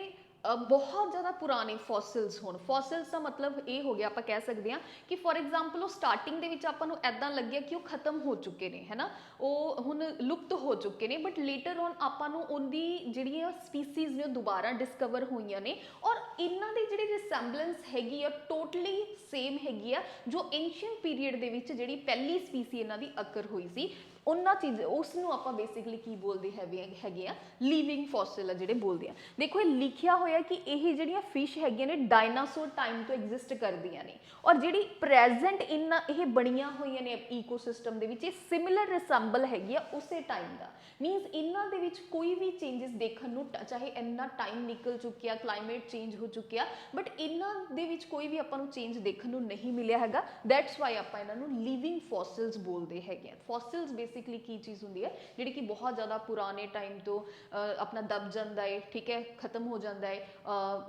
बहुत ज़्यादा पुराने फॉसिल्स होण। फॉसिल्स का मतलब ये हो गया, आप कह सकते हैं कि फॉर एग्जाम्पल वो स्टार्टिंग के आपां नूं ऐदां लग्गिया कि वो खत्म हो चुके हैं, है ना, वो हुण लुप्त हो चुके हैं, बट लेटर ऑन आपां नूं उनदी जिहड़ियां स्पीसीज़ ने दोबारा डिस्कवर होईयां ने और इन्हां दी जिहड़ी रिसैम्बलेंस हैगी आ टोटली सेम हैगी आ जो एंशिएंट पीरीयड दे विच जिहड़ी पहली स्पीसी इन्हां दी अकर हुई सी उन्हां चीज़ उसनूं आपां बेसिकली की बोलते हैगे आ लिविंग फॉसिल जिहड़े बोलते हैं। देखो ये लिखिया होया कि ये जिहड़ियां फिश हैगियां ने डायनासोर टाइम तो एग्जिस्ट करदियां ने और जिहड़ी प्रेजेंट इन ये बणियां होईयां ने ईकोसिस्टम दे विच सिमिलर रिसैम्बल हैगी आ उसे टाइम का। मीनस इन्हां दे विच कोई भी चेंजिस देखण नूं चाहे इन्ना टाइम निकल चुकिया, क्लाइमेट चेंज हो चुकिया, बट इन्हां दे विच कोई भी आपां नूं चेंज देखण नूं नहीं मिलिया हैगा। दैट्स वाई आपां इन्हां नूं लिविंग फॉसिल्स बोलते हैं। फॉसिल्स बेसिकली की चीज़ होंदी है जिहड़ी कि बहुत ज़्यादा पुराने टाइम तो अपना दब जाता है, ठीक है, खत्म हो जाता है,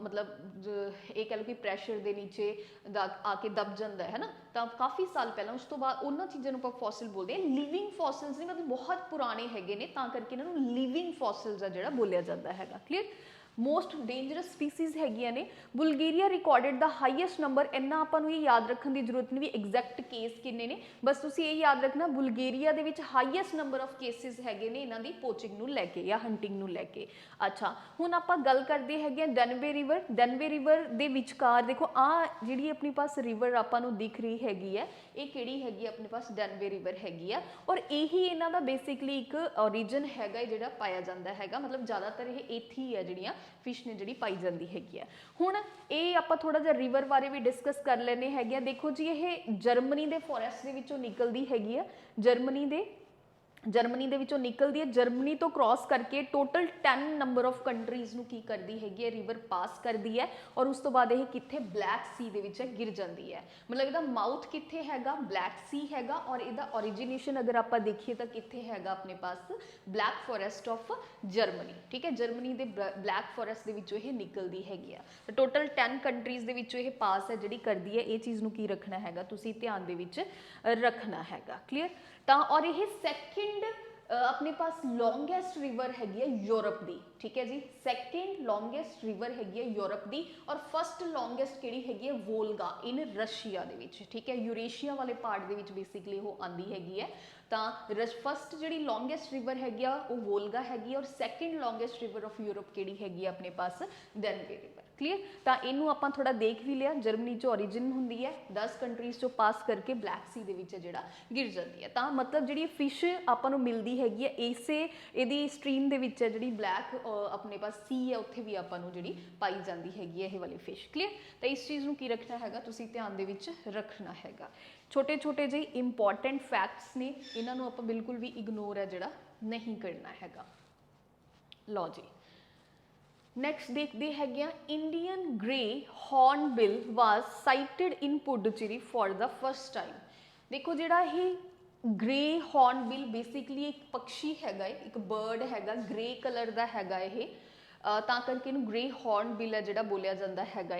मतलब ये कह लो कि प्रैशर के नीचे आके दब जाता है ना, तो काफ़ी साल पहला उस तो बाद उन्होंने चीज़ों को फॉसिल बोलते हैं। लिविंग फॉसिल्स नहीं मतलब बहुत पुराने हैगे ने, तां करके इन्होंने लिविंग फॉसिल्स है जिहड़ा बोलिया जाता है। क्लीयर। मोस्ट डेंजरस स्पीसीज हैगियां ने। Bulgaria recorded the highest number, इन्ना आपां नूं ये याद रखने की जरूरत नहीं भी एग्जैक्ट केस किन्ने ने, बस तुसीं ये याद रखना Bulgaria they which highest number of cases हैगे ने इन्हां दी पोचिंग नूं लैके या हंटिंग नूं लैके। अच्छा, हुण आपां गल करदे हैगे डेनवे रिवर। डेनवे रिवर दे विचकार देखो आ जिहड़ी अपने पास रिवर आपां नूं दिख रही हैगी है, ये किहड़ी हैगी अपने पास डेनवे रिवर हैगी है और यही इन्हां दा बेसिकली एक ओरिजिन हैगा जिहड़ा पाया जाता हैगा, मतलब ज़्यादातर ये इत्थे ही है जिहड़ियां फिश ने जिहड़ी पाई जाती हैगी है। हुण ये आपां थोड़ा जिहा रिवर बारे भी डिस्कस कर लैने हैगे। देखो जी ये जर्मनी के फॉरेस्ट के विचों निकलती हैगी है, जर्मनी दे विचों निकलती है, जर्मनी तो क्रॉस करके टोटल 10 नंबर ऑफ कंट्रीज़ नूं की करती हैगी है, रिवर पास करती है और उस तो बाद ये कित्थे ब्लैक सी दे विच गिर जाती है। मतलब इहदा माउथ कित्थे हैगा, ब्लैक सी हैगा और इहदा ओरिजिनेशन अगर आपां देखिए तो कित्थे हैगा अपने पास ब्लैक फॉरेस्ट ऑफ जर्मनी, ठीक है, जर्मनी के ब्लैक फॉरेस्ट दे विचों ये निकलती हैगी है। तो टोटल 10 कंट्रीज़ दे विचों ये पास है जिहड़ी करती है, ये चीज़ नूं की रखना हैगा तुसीं ध्यान दे विच रखना हैगा। क्लीयर। तो और ये सैकेंड अपने पास लॉन्गेस्ट रिवर हैगी है यूरोप दी, ठीक है जी, सैकेंड लॉन्गेस्ट रिवर हैगी है यूरोप दी और फर्स्ट लॉन्गेस्ट किहड़ी हैगी है वोल्गा इन रशिया दे विच, ठीक है, यूरेशिया वाले पार्ट दे विच बेसिकली वो आंदी हैगी है। तो फर्स्ट जिहड़ी लॉन्गेस्ट रिवर हैगी आ वो वोल्गा हैगी और second longest river of Europe किहड़ी हैगी अपने पास डेनवे रिवर। क्लीयर। तो इनू आपां थोड़ा देख भी लिया, जर्मनी चो ओरिजिन हुंदी है, 10 कंट्रीज़ चो पास करके ब्लैक सी दे विच जिहड़ा गिर जाती है। तो मतलब जिहड़ी फिश आपां नूं मिलदी हैगी है इसे इहदी स्ट्रीम दे विच है जिहड़ी ब्लैक अपने पास सी है उत्थे भी आपां नूं जिहड़ी पाई जाती हैगी है ये वाली फिश। क्लीयर। तो इस चीज़ नूं की रखना हैगा तुसीं ध्यान दे विच रखना हैगा। छोटे छोटे ਜਿਹੇ इंपॉर्टेंट फैक्ट्स ने, इन्हां नूं आपां बिल्कुल भी इग्नोर है जिहड़ा नहीं करना हैगा। लो जी नैक्सट देखते हैं Indian grey hornbill was cited in Puducherry for the first time. देखो जिहड़ा ये ग्रे हॉर्नबिल बेसिकली एक पक्षी हैगा, एक बर्ड हैगा, ग्रे कलर का हैगा ये, तां करके इहनूं ग्रे हॉर्नबिल है जिहड़ा बोलिया जांदा हैगा।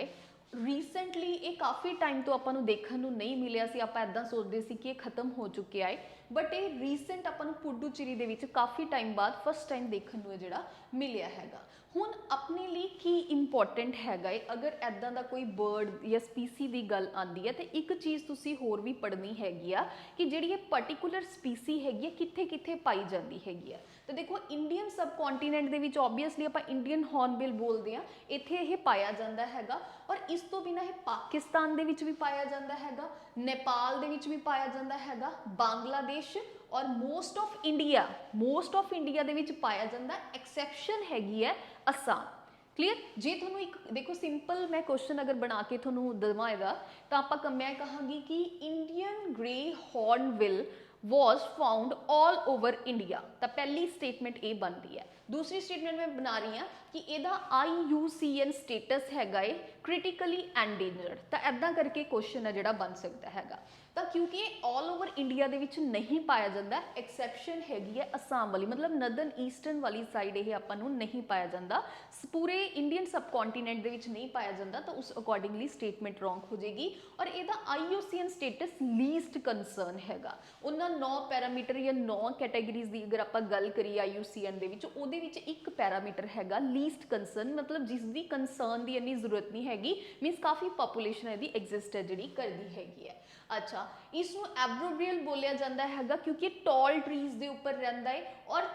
रीसेंटली ये काफ़ी टाइम तो आपां नूं देखण नूं नहीं मिलिया सी, आपां इदां सोचदे सी कि ये खत्म हो चुकिया है, बट ये रीसेंट आपां नूं पुडुचेरी दे विच काफ़ी टाइम बाद फर्स्ट टाइम देखण नूं जिहड़ा ਮਿਲਿਆ ਹੈਗਾ। ਹੁਣ ਆਪਣੇ ਲਈ ਕੀ ਇੰਪੋਰਟੈਂਟ ਹੈਗਾ ਏ, ਅਗਰ ਐਦਾਂ ਦਾ ਕੋਈ ਬਰਡ ਜਾਂ ਸਪੀਸੀ ਦੀ ਗੱਲ ਆਉਂਦੀ ਹੈ ਤੇ ਇੱਕ ਚੀਜ਼ ਤੁਸੀਂ ਹੋਰ ਵੀ ਪੜ੍ਹਨੀ ਹੈਗੀ ਆ ਕਿ ਜਿਹੜੀ ਇਹ ਪਾਰਟਿਕੂਲਰ ਸਪੀਸੀ ਹੈਗੀ ਹੈ ਕਿੱਥੇ ਕਿੱਥੇ ਪਾਈ ਜਾਂਦੀ ਹੈਗੀ ਆ। ਤਾਂ ਦੇਖੋ ਇੰਡੀਅਨ ਸਬ ਕੌਂਟੀਨੈਂਟ ਦੇ ਵਿੱਚ ਓਬਵੀਅਸਲੀ ਆਪਾਂ ਇੰਡੀਅਨ ਹੌਰਨਬਿਲ ਬੋਲਦੇ ਹਾਂ, ਇੱਥੇ ਇਹ ਪਾਇਆ ਜਾਂਦਾ ਹੈਗਾ। ਔਰ ਇਸ ਤੋਂ ਬਿਨਾਂ ਇਹ ਪਾਕਿਸਤਾਨ ਦੇ ਵਿੱਚ ਵੀ ਪਾਇਆ ਜਾਂਦਾ ਹੈਗਾ, ਨੇਪਾਲ ਦੇ ਵਿੱਚ ਵੀ ਪਾਇਆ ਜਾਂਦਾ ਹੈਗਾ, ਬਾਂਗਲਾਦੇਸ਼ ਔਰ ਮੋਸਟ ਆਫ ਇੰਡੀਆ ਦੇ ਵਿੱਚ ਪਾਇਆ ਜਾਂਦਾ। ਐਕਸੈਪਸ਼ਨ ਹੈਗੀ ਹੈ ਅਸਾਮ। ਕਲੀਅਰ? ਜੇ ਤੁਹਾਨੂੰ ਇੱਕ ਦੇਖੋ ਸਿੰਪਲ ਮੈਂ ਕੁਐਸਚਨ ਅਗਰ ਬਣਾ ਕੇ ਤੁਹਾਨੂੰ ਦਵਾਂਗਾ ਤਾਂ ਆਪਾਂ ਮੈਂ ਕਹਾਂਗੀ ਕਿ Indian grey Hornbill was found all over India। ਤਾਂ ਪਹਿਲੀ ਸਟੇਟਮੈਂਟ ਇਹ ਬਣਦੀ ਹੈ। ਦੂਸਰੀ ਸਟੇਟਮੈਂਟ ਮੈਂ ਬਣਾ ਰਹੀ ਹਾਂ ਕਿ ਇਹਦਾ IUCN ਸਟੇਟਸ ਹੈਗਾ ਏ ਕ੍ਰਿਟੀਕਲੀ ਐਂਡੇਂਜਰਡ। ਤਾਂ ਐਦਾਂ ਕਰਕੇ ਕੁਐਸਚਨ ਹੈ ਜਿਹੜਾ ਬਣ ਸਕਦਾ ਹੈਗਾ। ਤਾਂ ਕਿਉਂਕਿ ਇਹ ਆਲ ਓਵਰ ਇੰਡੀਆ ਦੇ ਵਿੱਚ ਨਹੀਂ ਪਾਇਆ ਜਾਂਦਾ, ਐਕਸੈਪਸ਼ਨ ਹੈਗੀ ਹੈ ਅਸਾਮ ਵਾਲੀ, ਮਤਲਬ ਨਰਦਰਨ ਈਸਟਰਨ ਵਾਲੀ ਸਾਈਡ ਇਹ ਆਪਾਂ ਨੂੰ ਨਹੀਂ ਪਾਇਆ ਜਾਂਦਾ, ਪੂਰੇ ਇੰਡੀਅਨ ਸਬ ਕੌਂਟੀਨੈਂਟ ਦੇ ਵਿੱਚ ਨਹੀਂ ਪਾਇਆ ਜਾਂਦਾ। ਤਾਂ ਉਸ ਅਕੋਰਡਿੰਗਲੀ ਸਟੇਟਮੈਂਟ ਰੋਂਗ ਹੋ ਜਾਏਗੀ। ਔਰ ਇਹਦਾ IUCN ਸਟੇਟਸ ਲੀਸਟ ਕੰਸਰਨ ਹੈਗਾ। ਉਹਨਾਂ 9 ਪੈਰਾਮੀਟਰ ਜਾਂ 9 ਕੈਟਾਗਰੀਜ਼ ਦੀ ਅਗਰ ਆਪਾਂ ਗੱਲ ਕਰੀਏ IUCN ਦੇ ਵਿੱਚ, ਉਹਦੇ ਵਿੱਚ ਇੱਕ ਪੈਰਾਮੀਟਰ ਹੈਗਾ ਲੀਸਟ ਕੰਸਰਨ, ਮਤਲਬ ਜਿਸ ਦੀ ਕੰਸਰਨ ਦੀ ਇੰਨੀ ਜ਼ਰੂਰਤ ਨਹੀਂ ਹੈਗੀ, ਮੀਨਸ ਕਾਫੀ ਪੋਪੂਲੇਸ਼ਨ ਇਹਦੀ ਐਗਜ਼ਿਸਟ ਹੈ ਜਿਹੜੀ ਕਰਦੀ ਹੈਗੀ ਹੈ। ਅੱਛਾ, ਇਸ ਨੂੰ ਐਬਰੋਬਰੀਅਲ ਬੋਲਿਆ ਜਾਂਦਾ ਹੈਗਾ ਕਿਉਂਕਿ ਇਹ ਟਾਲ ਟਰੀਜ਼ ਦੇ ਉੱਪਰ ਰਹਿੰਦਾ ਹੈ। ਔਰ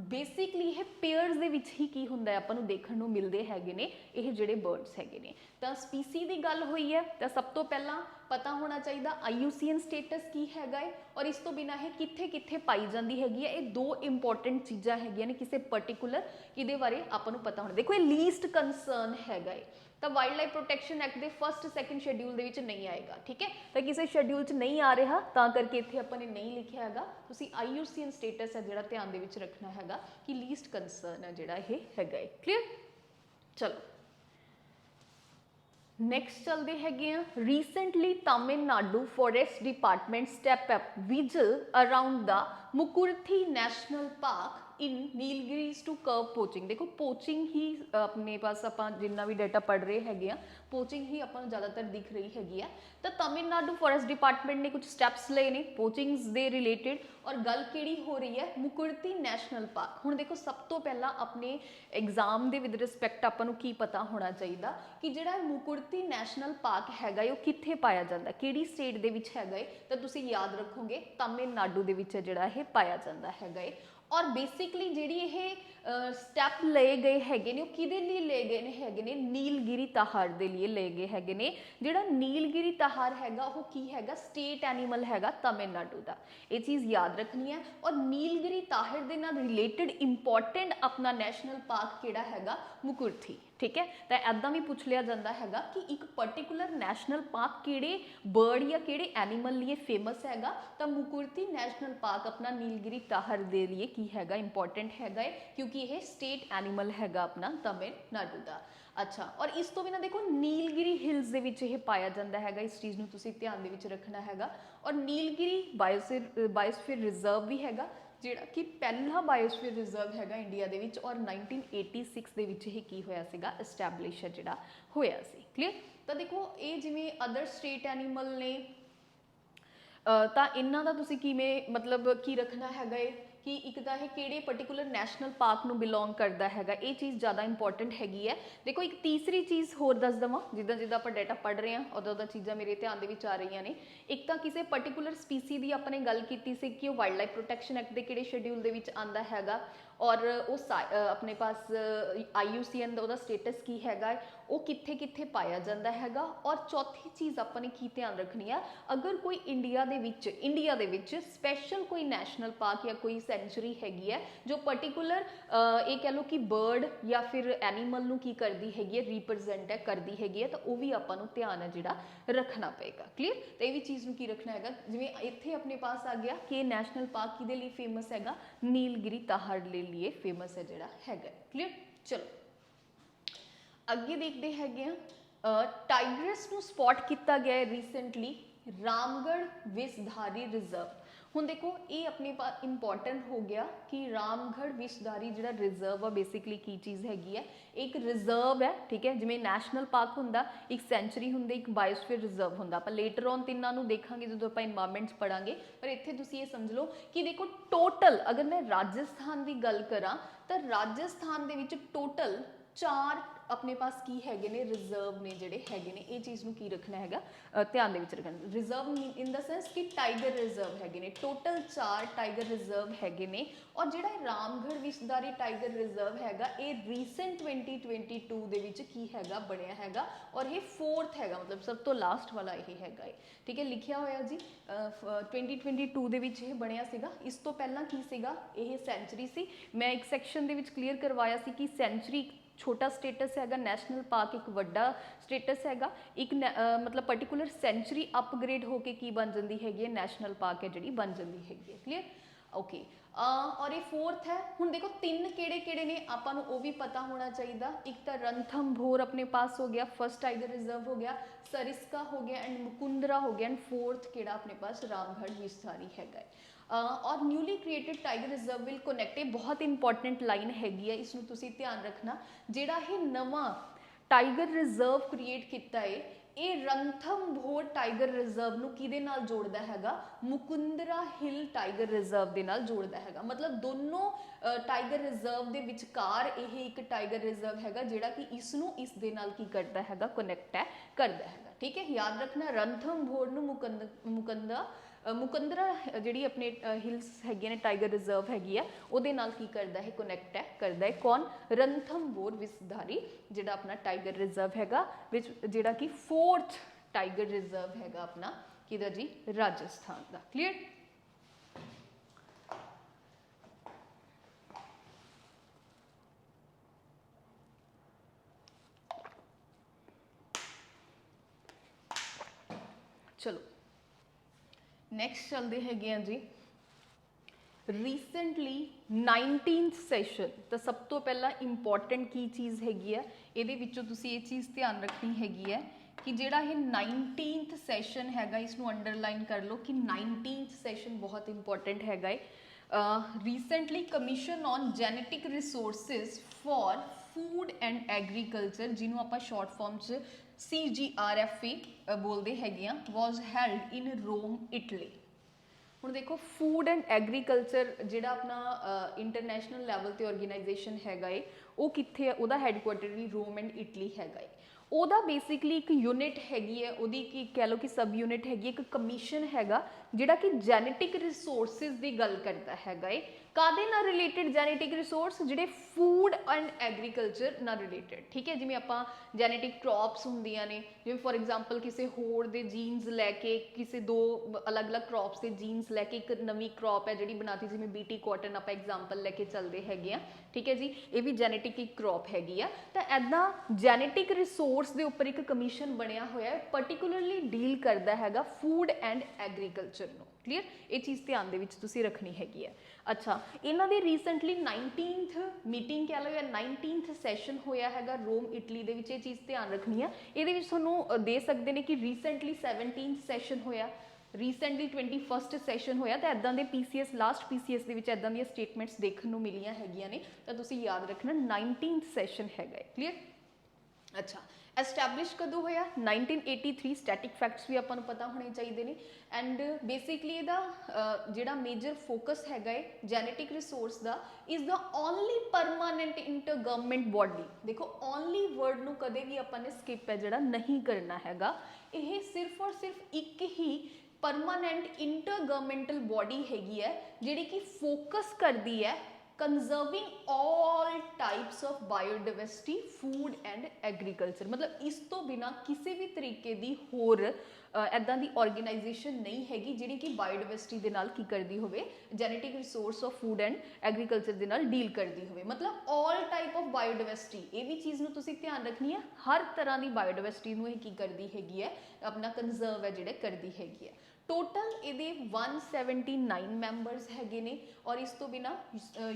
ਬੇਸਿਕਲੀ ਇਹ ਪੇਅਰਸ ਦੇ ਵਿੱਚ ਹੀ ਕੀ ਹੁੰਦਾ ਹੈ ਆਪਾਂ ਨੂੰ ਦੇਖਣ ਨੂੰ ਮਿਲਦੇ ਹੈਗੇ ਨੇ ਇਹ ਜਿਹੜੇ ਬਰਡਸ ਹੈਗੇ ਨੇ। ਤਾਂ ਸਪੀਸੀ ਦੀ ਗੱਲ ਹੋਈ ਹੈ ਤਾਂ ਸਭ ਤੋਂ ਪਹਿਲਾਂ ਪਤਾ ਹੋਣਾ ਚਾਹੀਦਾ IUCN ਸਟੇਟਸ ਕੀ ਹੈਗਾ ਹੈ ਔਰ ਇਸ ਤੋਂ ਬਿਨਾਂ ਇਹ ਕਿੱਥੇ ਕਿੱਥੇ ਪਾਈ ਜਾਂਦੀ ਹੈਗੀ ਹੈ। ਇਹ ਦੋ ਇੰਪੋਰਟੈਂਟ ਚੀਜ਼ਾਂ ਹੈਗੀਆਂ ਨੇ ਕਿਸੇ ਪਰਟੀਕੂਲਰ ਇਹਦੇ ਬਾਰੇ ਆਪਾਂ ਨੂੰ ਪਤਾ ਹੋਣਾ। ਦੇਖੋ ਇਹ ਲੀਸਟ ਕੰਸਰਨ ਹੈਗਾ ਹੈ ਤਾਂ ਵਾਈਲਡ ਲਾਈਫ ਪ੍ਰੋਟੈਕਸ਼ਨ ਐਕਟ ਦੇ ਫਸਟ ਸੈਕੰਡ ਸ਼ੈਡਿਊਲ ਦੇ ਵਿੱਚ ਨਹੀਂ ਆਏਗਾ। ਠੀਕ ਹੈ, ਤਾਂ ਕਿਸੇ ਸ਼ੈਡਿਊਲ 'ਚ ਨਹੀਂ ਆ ਰਿਹਾ ਤਾਂ ਕਰਕੇ ਇੱਥੇ ਆਪਾਂ ਨੇ ਨਹੀਂ ਲਿਖਿਆ ਹੈਗਾ। ਤੁਸੀਂ IUCN ਸਟੇਟਸ ਹੈ ਜਿਹੜਾ ਧਿਆਨ ਦੇ ਵਿੱਚ ਰੱਖਣਾ ਹੈਗਾ ਕਿ ਲੀਸਟ ਕੰਸਰਨ ਹੈ ਜਿਹੜਾ ਇਹ ਹੈਗਾ ਹੈ। ਕਲੀਅਰ? ਚਲੋ ਨੈਕਸਟ ਚਲਦੇ ਹੈਗੇ ਆ। Recently Tamil Nadu forest department step up vigil around the Mukurthi national park in Nilgiris to curb poaching. देखो पोचिंग ही अपने पास आप जिन्ना भी डाटा पढ़ रहे हैं पोचिंग ही अपन ज़्यादातर दिख रही हैगी है। तो तमिलनाडु फॉरेस्ट डिपार्टमेंट ने कुछ स्टैप्स लए ने पोचिंग्स दे रिलेटेड और गल किहड़ी हो रही है मुकुरती नैशनल पार्क। हुण देखो सब तो पहला अपने एग्जाम दे विद रिस्पैक्ट आपां नूं की पता होना चाहिए कि जिहड़ा मुकुरती नैशनल पार्क हैगा वो कित्थे पाया जांदा, किहड़ी स्टेट दे विच हैगा है। तो तुसीं याद रखोगे तमिलनाडु दे विच जिहड़ा ये पाया जांदा हैगा है। और बेसिकली जिहड़ी ये स्टैप लए गए हैगे ने किहदे लिए लए गए हैगे ने नीलगिरी ताहार दे लिए लए गए हैगे ने। जिहड़ा नीलगिरी ताहार हैगा वो की हैगा स्टेट एनीमल हैगा तमिलनाडु दा, ये चीज़ याद रखनी है। और नीलगिरी ताहार दे नाल रिलेटेड इंपॉर्टेंट अपना नैशनल पार्क किहड़ा हैगा मुकुरथी। ठीक है, तो ऐदा भी पूछ लिया जाता हैगा कि एक पर्टिकुलर नैशनल पार्क किहड़े बर्ड या किहड़े एनीमल लिए फेमस हैगा। तो मुकुरती नैशनल पार्क अपना नीलगिरी ताहर दे लिए की हैगा इंपॉर्टेंट हैगा है क्योंकि यह स्टेट एनीमल हैगा अपना तमिलनाडु का। अच्छा, और इस तो बिना देखो नीलगिरी हिल्स दे विच यह पाया जाता है, इस चीज़ नूं तुसीं ध्यान दे विच रखना हैगा। और नीलगिरी बायोस्फीयर रिजर्व भी हैगा ਜਿਹੜਾ कि पहला बायोस्फीयर रिजर्व हैगा इंडिया दे विच और 1986 ਦੇ ਵਿੱਚ ਇਹ ਕੀ ਹੋਇਆ ਸੀਗਾ ਐਸਟੈਬਲਿਸ਼ ਜਿਹੜਾ ਹੋਇਆ ਸੀ। ਕਲੀਅਰ? ਤਾਂ ਦੇਖੋ ਇਹ ਜਿਵੇਂ ਅਦਰ ਸਟੇਟ ਐਨੀਮਲ ਨੇ ਤਾਂ ਇਹਨਾਂ ਦਾ ਤੁਸੀਂ ਕਿਵੇਂ ਮਤਲਬ ਕੀ ਰੱਖਣਾ ਹੈਗਾ ਏ कि एक तो यह किहड़े पर्टिकुलर नैशनल पार्क नूं बिलोंग करता है, ये चीज़ ज़्यादा इंपॉर्टेंट हैगी है। देखो एक तीसरी चीज़ होर दस देवां जिद्दां जिद्दां आपां डाटा पढ़ रहे हैं उदां चीज़ां मेरे ध्यान दे विच आ रही ने। एक तो किसी पर्टिकुलर स्पीसी की अपने गल कीती सी कि वाइल्ड लाइफ प्रोटैक्शन एक्ट के किहड़े शेड्यूल दे विच आंदा हैगा और उस अपने पास IUCN दा स्टेटस की हैगा वो कित्थे कित्थे पाया जाता हैगा। और चौथी चीज़ अपने की ध्यान रखनी है अगर कोई इंडिया दे विच स्पैशल कोई नैशनल पार्क या कोई सेंचुरी हैगी है जो पर्टिकुलर ये कह लो कि बर्ड या फिर एनीमल नूं की करती हैगी है रिप्रजेंट है करती हैगी है, तो वह भी आपां नूं ध्यान है जिहड़ा रखना पेगा। क्लीयर? तो ये भी चीज़ नूं की रखना हैगा जिवें इत्थे अपने पास आ गया कि नैशनल पार्क किहदे लई फेमस हैगा नीलगिरी ताहार लिए फेमस है जिहड़ा हैगा। क्लीयर? चलो अगे देखते हैं टाइग्रस नूं स्पॉट किया गया है रिसेंटली रामगढ़ विषधारी रिजर्व। ਹੁਣ देखो ये अपने पास इंपॉर्टेंट हो गया कि रामगढ़ विषधारी ਜਿਹੜਾ रिजर्व ਆ बेसिकली की चीज़ हैगी है, एक रिजर्व है, ठीक है, जिमें नैशनल पार्क ਹੁੰਦਾ, एक सेंचुरी ਹੁੰਦੀ, एक बायोस्फीयर रिजर्व ਹੁੰਦਾ। ਆਪਾਂ लेटर ऑन ਤਿੰਨਾਂ ਨੂੰ ਦੇਖਾਂਗੇ ਜਦੋਂ ਆਪਾਂ ਇਨਵਾਇਰਨਮੈਂਟਸ ਪੜਾਂਗੇ, ਪਰ ਇੱਥੇ ਤੁਸੀਂ ਇਹ ਸਮਝ ਲਓ ਕਿ ਦੇਖੋ ਟੋਟਲ ਅਗਰ ਮੈਂ ਰਾਜਸਥਾਨ ਦੀ ਗੱਲ ਕਰਾਂ ਤਾਂ ਰਾਜਸਥਾਨ ਦੇ ਵਿੱਚ ਟੋਟਲ 4 अपने पास की हैगे ने रिजर्व ने जिहड़े हैगे ने, ये चीज़ नूं की रखना हैगा ध्यान दे विच रखना। रिजर्व इन द सेंस कि टाइगर रिजर्व हैगे ने, टोटल 4 टाइगर रिजर्व हैगे ने। और जिहड़ा रामगढ़ विषधारी टाइगर रिजर्व हैगा ये रीसेंट 2022 दे विच की हैगा बनिया हैगा, और ये 4th हैगा, मतलब सब तो लास्ट वाला यही हैगा, ठीक है, लिखिया होया जी 2022 दे विच ये बनिया सीगा। इस तो पहला की सीगा, ये सेंचुरी सी। मैं एक सैक्शन दे विच क्लीयर करवाया सी कि सेंचुरी छोटा स्टेटस हैगा, नैशनल पार्क एक वड्डा स्टेटस हैगा, एक मतलब पर्टिकुलर सेंचुरी अपग्रेड होके की बन जाती हैगी, नैशनल पार्क है जिहड़ी बन जाती हैगी, क्लीयर, ओके। और ये 4th है। हुण देखो 3 किहड़े ने आपां नूं वो भी पता होना चाहिए। एक तो रणथंभौर अपने पास हो गया, फर्स्ट टाइगर रिजर्व हो गया, सरिस्का हो गया एंड मुकुंदरा हो गया, एंड 4th किहड़ा अपने पास रामगढ़ विषधारी हैगा। और newly created tiger reserve will connect, बहुत इंपॉर्टेंट लाइन हैगी है, इसनूं तुसीं ध्यान रखना। जिहड़ा ये नवां टाइगर रिजर्व क्रिएट किया है ये रणथंभौर टाइगर रिजर्व नूं किहदे नाल जोड़दा हैगा, मुकुंदरा हिल टाइगर रिजर्व दे नाल जोड़दा हैगा। मतलब दोनों टाइगर रिजर्व दे विचकार यह एक टाइगर रिजर्व हैगा जिहड़ा कि इसनूं इस दे नाल की करदा हैगा, कनैक्ट है करदा हैगा, ठीक है, याद रखना। रणथंभौर नूं मुकुंदरा जिहड़ी अपने हिल्स हैगी ने टाइगर रिजर्व हैगी है उहदे नाल की करदा है, कनैक्ट है करदा है कौन, रणथंभौर विषधारी जिहड़ा अपना टाइगर रिजर्व हैगा, विच जिहड़ा कि 4th टाइगर रिजर्व हैगा अपना किहदा जी, राजस्थान दा, क्लीयर। चलो नैक्सट चलते हैं जी, रीसेंटली 19th सैशन। तो सब तो पहला इंपॉर्टेंट की चीज़ हैगी है, ये ये चीज़ ध्यान रखनी हैगी है कि जिहड़ा ये 19th सैशन हैगा, इसनूं अंडरलाइन कर लो कि 19th सैशन बहुत इंपॉर्टेंट हैगा है। Recently commission on genetic resources for food and agriculture, जिन्हों आप शॉर्ट फॉर्म च CGRFE बोलते हैं, was held in Rome Italy. हुण देखो फूड एंड एग्रीकल्चर जिहड़ा अपना इंटरनेशनल लैवल ते ऑर्गेनाइजेशन हैगा है, वो कित्थे है, उहदा हैडकुआटर भी रोम एंड इटली हैगा है। ਉਹਦਾ बेसिकली एक यूनिट हैगी है, ਉਹਦੀ की कह लो कि सब यूनिट हैगी, एक कमीशन हैगा ਜਿਹੜਾ कि जेनेटिक रिसोर्सिस की गल करता हैगा है। कादे नाल रिलेटेड जेनेटिक रिसोर्स, ਜਿਹੜੇ फूड एंड एग्रीकल्चर नाल रिलेटेड, ठीक है, जिवें आपां जेनेटिक क्रॉप्स ਹੁੰਦੀਆਂ ਨੇ, जिवें फॉर एग्जांपल किसी होर दे जीन्स लैके किसी 2 अलग अलग क्रॉप्स के जीन्स लैके एक नवी क्रॉप है जिहड़ी बनाती, जिवें BT कॉटन आपां एग्जांपल लैके चलते हैगे आ, ठीक है जी, ये भी जेनेटिक एक क्रॉप हैगी आ। तो ऐदा जेनेटिक रिसोर्स के उपर एक कमीशन बनया होया है, पर्टिकुलरली डील करता हैगा फूड एंड एग्रीकल्चर नूं, क्लीयर, ये चीज़ ध्यान दे विच तुसीं रखनी हैगी है। अच्छा, इन्हां दे रीसेंटली 19th मीटिंग कह लो या 19th सैशन होया हैगा रोम इटली दे विच, ये चीज़ ध्यान रखनी है। ये विच तुहानूं दे सकते हैं कि रीसेंटली 17th सैशन होया, रीसेंटली 21st सैशन होया, तो इदां दे PCS लास्ट PCS दे विच इदां दी स्टेटमेंट्स देखने नूं मिलियां हैगियां ने, तो तुसीं याद रखना 19th सैशन हैगा, क्लीयर। अच्छा, एस्टैबलिश कदों होया, 1983। स्टैटिक फैक्ट्स भी आपां नूं पता होने चाहिए ने। एंड बेसिकली इहदा जिहड़ा मेजर फोकस हैगा है जेनेटिक रिसोर्स दा, is the only permanent inter government body. देखो ओनली वर्ड नूं कदे भी आपां ने स्किप है जिहड़ा नहीं करना हैगा, यह सिर्फ और सिर्फ एक ही परमानेंट इंटर गवर्नमेंटल बॉडी हैगी है जिहड़ी कि फोकस करती है conserving all types of biodiversity food and agriculture. मतलब इस तो बिना किसी भी तरीके की होर इदां दी ऑर्गेनाइजेशन नहीं हैगी जिहड़ी कि बायोडाइवर्सिटी दे नाल की करदी होवे, genetic resource of food and agriculture दे नाल डील करदी होवे। मतलब ऑल टाइप ऑफ बायोडाइवर्सिटी, ये भी चीज़ नूं तुसीं ध्यान रखनी है, हर तरह की बायोडाइवर्सिटी नूं की करदी हैगी है, अपना कंजर्व है जिहड़े करदी हैगी है। टोटल ये 179 मैंबरस हैगे ने, और इस तो बिना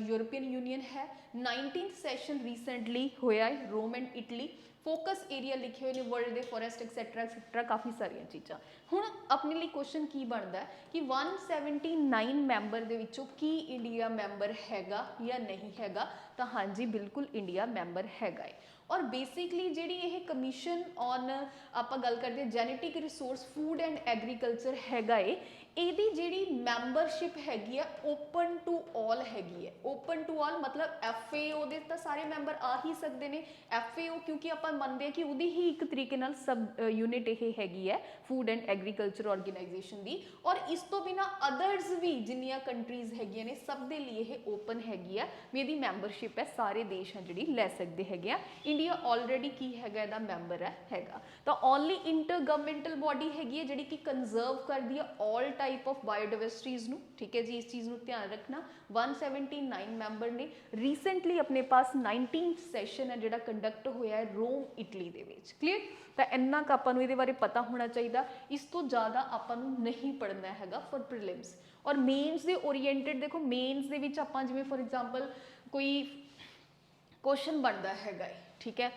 यूरोपियन यूनियन है। 19th सैशन रीसेंटली होया है Rome and Italy, focus area लिखे हुए ने वर्ल्ड दे फॉरेस्ट एक्सैट्रा काफ़ी सारिया चीज़ां। हुण अपने लिए क्वेश्चन की बनता है कि 179 मैंबर दे विचों की इंडिया मैंबर हैगा या नहीं हैगा, तो हाँ जी बिल्कुल इंडिया मैंबर हैगा है। और बेसिकली जिहड़ी यह कमीशन ऑन आपां गल करते genetic resource food and agriculture हैगा है, ਇਹਦੀ ਜਿਹੜੀ ਮੈਂਬਰਸ਼ਿਪ ਹੈਗੀ ਆ ਓਪਨ ਟੂ ਆਲ ਹੈਗੀ ਹੈ। ਓਪਨ ਟੂ ਆਲ मतलब FAO ਦੇ ਤਾਂ ਸਾਰੇ ਮੈਂਬਰ ਆ ਹੀ ਸਕਦੇ ਨੇ। FAO ਕਿਉਂਕਿ ਆਪਾਂ ਮੰਨਦੇ ਆ ਕਿ ਉਹਦੀ ਹੀ ਇੱਕ ਤਰੀਕੇ ਨਾਲ ਸਬ ਯੂਨਿਟ ਇਹ ਹੈਗੀ ਹੈ ਫੂਡ ਐਂਡ ਐਗਰੀਕਲਚਰ ਆਰਗੇਨਾਈਜੇਸ਼ਨ ਦੀ। ਔਰ ਇਸ ਤੋਂ ਬਿਨਾ ਅਦਰਸ ਵੀ ਜਿੰਨੀਆਂ ਕੰਟਰੀਜ਼ ਹੈਗੀਆਂ ਨੇ ਸਭ ਦੇ ਲਈ ਇਹ ਓਪਨ ਹੈਗੀ ਆ ਵੀ ਇਹਦੀ ਮੈਂਬਰਸ਼ਿਪ ਹੈ, ਸਾਰੇ ਦੇਸ਼ ਆ ਜਿਹੜੀ ਲੈ ਸਕਦੇ ਹੈਗੇ ਆ। ਇੰਡੀਆ ਆਲਰੇਡੀ ਕੀ ਹੈਗਾ ਇਹਦਾ ਮੈਂਬਰ ਹੈਗਾ। ਤਾਂ ਓਨਲੀ ਇੰਟਰ ਗਵਰਨਮੈਂਟਲ ਬੋਡੀ ਹੈਗੀ ਹੈ ਜਿਹੜੀ ਕਿ ਕੰਜ਼ਰਵ ਕਰਦੀ ਹੈ ਆਲ टाइप ऑफ बायोडाइवर्सिटीज़ नू, ठीक है जी, इस चीज़ नू ध्यान रखना। 179 मैंबर ने रीसेंटली अपने पास 19th सैशन है जिहड़ा कंडक्ट होया है रोम इटली दे विच। क्लीयर, तो इन्ना क आपां नू इहदे बारे पता होना चाहिए, इस तो ज़्यादा आपां नू नहीं पढ़ना हैगा फॉर प्रीलिम्स। और मेन्स दे ओरीएंटेड देखो मेन्स दे विच आपां जिवें फॉर एग्जाम्पल कोई क्वेश्चन बनता हैगा, ठीक है,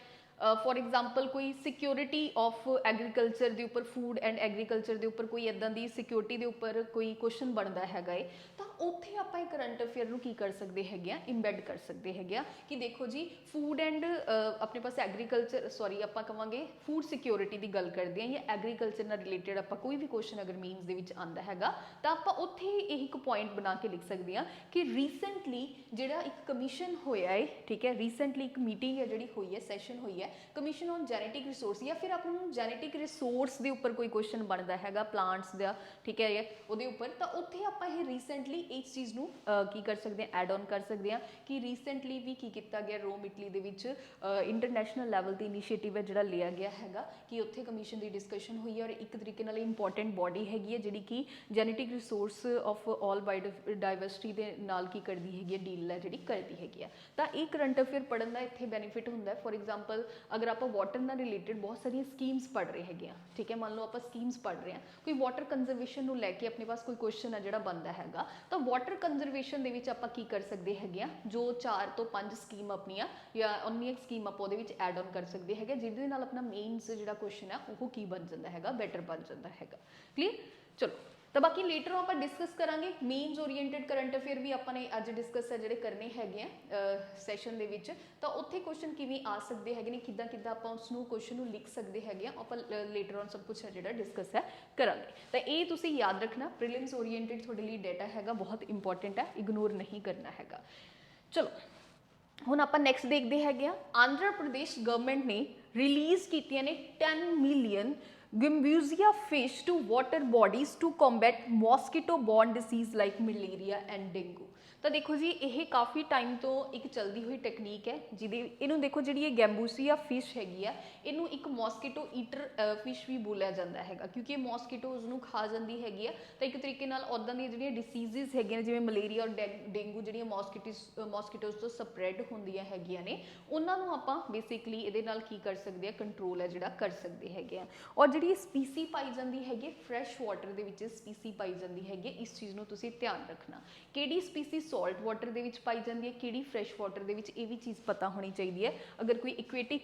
फॉर एग्जाम्पल कोई सिक्योरिटी ऑफ एग्रीकल्चर के उपर फूड एंड एग्रीकल्चर के उपर कोई इदां दी सिक्योरिटी के उपर कोई क्वेश्चन बनता हैगा है, तो उत्थे आपां करंट अफेयर नू की कर सकते हैगे इंबैड कर सकते हैगे कि देखो जी फूड एंड अपने पास एग्रीकल्चर सॉरी आपां कहांगे फूड सिक्योरिटी की गल करते हैं या एग्रीकल्चर नाल रिलेटेड आपां कोई भी क्वेश्चन अगर मीनस दे विच आंदा हैगा तो आपां उत्थे एक पॉइंट बना के लिख सकते हैं कि रीसेंटली जिहड़ा एक कमीशन होया है, ठीक है, रीसेंटली एक मीटिंग है जिहड़ी हुई है, सैशन हुई है कमीशन ऑन जेनेटिक रिसोर्स, या फिर अपने जेनेटिक रिसोर्स के उपर कोई क्वेश्चन बनता हैगा प्लांट्स का, ठीक है, उहदे उपर, तो उत्थे आपां ये रीसेंटली इस चीज़ नू की कर सकते हैं एड ऑन कर सकते हैं कि रीसेंटली भी की किया गया रोम इटली दे विच इंटरनैशनल लैवल ते इनीशिएटिव है जिहड़ा लिया गया हैगा कि उत्थे कमीशन की डिस्कशन हुई है और एक तरीके नाल इंपॉर्टेंट बॉडी हैगी है जिहड़ी कि genetic resource of all biodiversity दे नाल की करदी हैगी डील है जिहड़ी करदी हैगी है। तो ये करंट अफेयर पढ़न का इत्थे बेनीफिट हुंदा है। फॉर एग्जाम्पल अगर आप वाटर नाल रिलेटेड बहुत सारी स्कीम्स पढ़ रहे हैं, ठीक है, मान लो आप स्कीम्स पढ़ रहे हैं, कोई वाटर कंजरवेशन को लैके अपने पास कोई क्वेश्चन है जो बनता हैगा, तो वाटर कंजरवेशन दे विच आपां की कर सकते हैं जो 4 तो 5 स्कीम अपनियां या उन्नी स्कीम आप उहदे विच ऐड ऑन कर सकते हैं जिहदे नाल अपना मेन्स जिहड़ा क्वेश्चन है वो की बन जाता हैगा, बेटर बन जाता हैगा। क्लीयर, चलो तो बाकी लेटर आप डिस्कस करांगे मेन्स ओरीएंटेड करंट अफेयर भी आपने अज डिस्कस है जिहड़े करने हैगे सैशन दे विच, तो उत्थे क्वेश्चन किवें आ सकते हैं किद्दां किद्दां आपां उसनूं क्वेश्चन नूं लिख सकते हैं आपां लेटर ऑन सब कुछ है जिहड़ा डिस्कस है करांगे। तो ये तुसीं याद रखना प्रीलिम्स ओरीएंटेड तुहाडे लई डेटा हैगा बहुत इंपॉर्टेंट है, इग्नोर नहीं करना हैगा। चलो हुण आपां नैक्सट देखते हैं आंध्र प्रदेश गवर्नमेंट ने रिलीज़ कीतियां ने 10 million Gambusia fish to water bodies to combat mosquito borne disease like malaria and dengue। तो देखो जी ये काफ़ी टाइम तो एक चलती हुई टेक्नीक है जिहदे इनू देखो जी ये गैम्बूसिया फिश हैगी है इनू एक मॉस्किटो ईटर फिश भी बोलिया जाता हैगा क्योंकि मॉस्किटोज़ नू खा जाती हैगी है। तो एक तरीके नाल उदां दी जिहड़ियां डिसीज़ हैगियां जिवें मलेरिया और डेंगू जिहड़ियां मॉस्किटोज़ तो स्प्रैड होंदियां हैगियां ने उन्हां नू आपां बेसिकली इहदे नाल की कर सकते हैं कंट्रोल है जिहड़ा कर सकते हैगे आ। और जिहड़ी स्पीसी पाई जाती हैगी फ्रैश वाटर दे विच स्पीसी पाई जाती हैगी, इस चीज़ नू तुसीं ध्यान रखना किहड़ी स्पीसी सॉल्ट वाटर दे विच पाई जाती है किहड़ी फ्रैश वाटर दे विच, ये भी चीज़ पता होनी चाहिए है। अगर कोई इक्वेटिक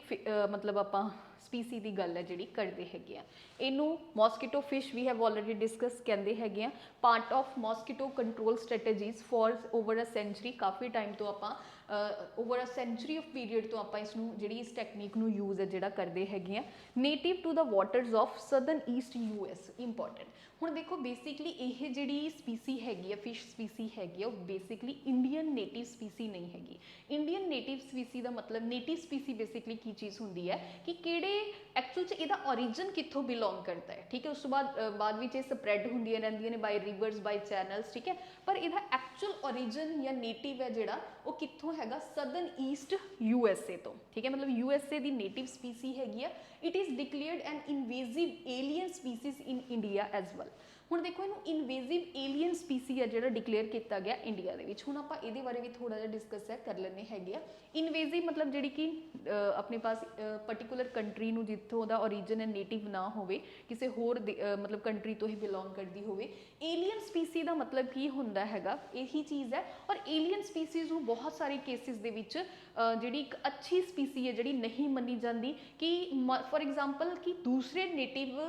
मतलब आपां स्पीसी की गल है जी करते हैं इनू mosquito fish we have already discuss कहते हैं part of mosquito control strategies for over a century, काफ़ी टाइम तो आपां over a century of period तो आप इस टैक्नीक नू यूज़ है जिहड़ा करते हैं। Native to the waters of southern east US important. हुण देखो बेसिकली ये जिहड़ी स्पीसी हैगी फिश स्पीसी हैगी वो बेसिकली इंडियन नेटिव स्पीसी नहीं हैगी। इंडियन नेटिव स्पीसी का मतलब नेटिव स्पीसी बेसिकली की चीज़ होंदी है कि किहड़े एक्चुअल च इहदा ओरिजिन कित्थों बिलोंग करता है, ठीक है, उस तो बाद विच स्प्रैड होंदियां रहिंदियां ने बाय रिवर्स बाय चैनल्स, ठीक है, पर इहदा एक्चुअल ओरिजिन या नेटिव है जिहड़ा वो कित्थों हैगा सदर्न ईस्ट USA तो, ठीक है, मतलब USA दी नेटिव स्पीसी हैगी है। It is declared an invasive alien species in India as well. ਗੱਲ। ਹੁਣ ਦੇਖੋ ਇਹਨੂੰ ਇਨਵੇਸਿਵ ਏਲੀਅਨ ਸਪੀਸੀ ਹੈ ਜਿਹੜਾ ਡਿਕਲੇਅਰ ਕੀਤਾ ਗਿਆ ਇੰਡੀਆ ਦੇ ਵਿੱਚ। ਹੁਣ ਆਪਾਂ ਇਹਦੇ ਬਾਰੇ ਵੀ ਥੋੜਾ ਜਿਹਾ ਡਿਸਕਸ ਕਰ ਲੈਣੇ ਹੈਗੇ ਆ। ਇਨਵੇਸਿਵ ਮਤਲਬ ਜਿਹੜੀ ਕਿ ਆਪਣੇ ਪਾਸ ਪਰਟੀਕੂਲਰ ਕੰਟਰੀ ਨੂੰ ਜਿੱਥੋਂ ਦਾ ਓਰੀਜਨ ਹੈ ਨੇਟਿਵ ਨਾ ਹੋਵੇ, ਕਿਸੇ ਹੋਰ ਮਤਲਬ ਕੰਟਰੀ ਤੋਂ ਹੀ ਬਿਲੋਂਗ ਕਰਦੀ ਹੋਵੇ। ਏਲੀਅਨ ਸਪੀਸੀ ਦਾ ਮਤਲਬ ਕੀ ਹੁੰਦਾ ਹੈਗਾ, ਇਹੀ ਚੀਜ਼ ਹੈ। ਔਰ ਏਲੀਅਨ ਸਪੀਸੀਜ਼ ਨੂੰ ਬਹੁਤ ਸਾਰੇ ਕੇਸਿਸ ਦੇ ਵਿੱਚ ਜਿਹੜੀ ਇੱਕ ਅੱਛੀ ਸਪੀਸੀ ਹੈ ਜਿਹੜੀ ਨਹੀਂ ਮੰਨੀ ਜਾਂਦੀ, ਕਿ ਫੋਰ ਐਗਜ਼ਾਮਪਲ ਕਿ ਦੂਸਰੇ ਨੇਟਿਵ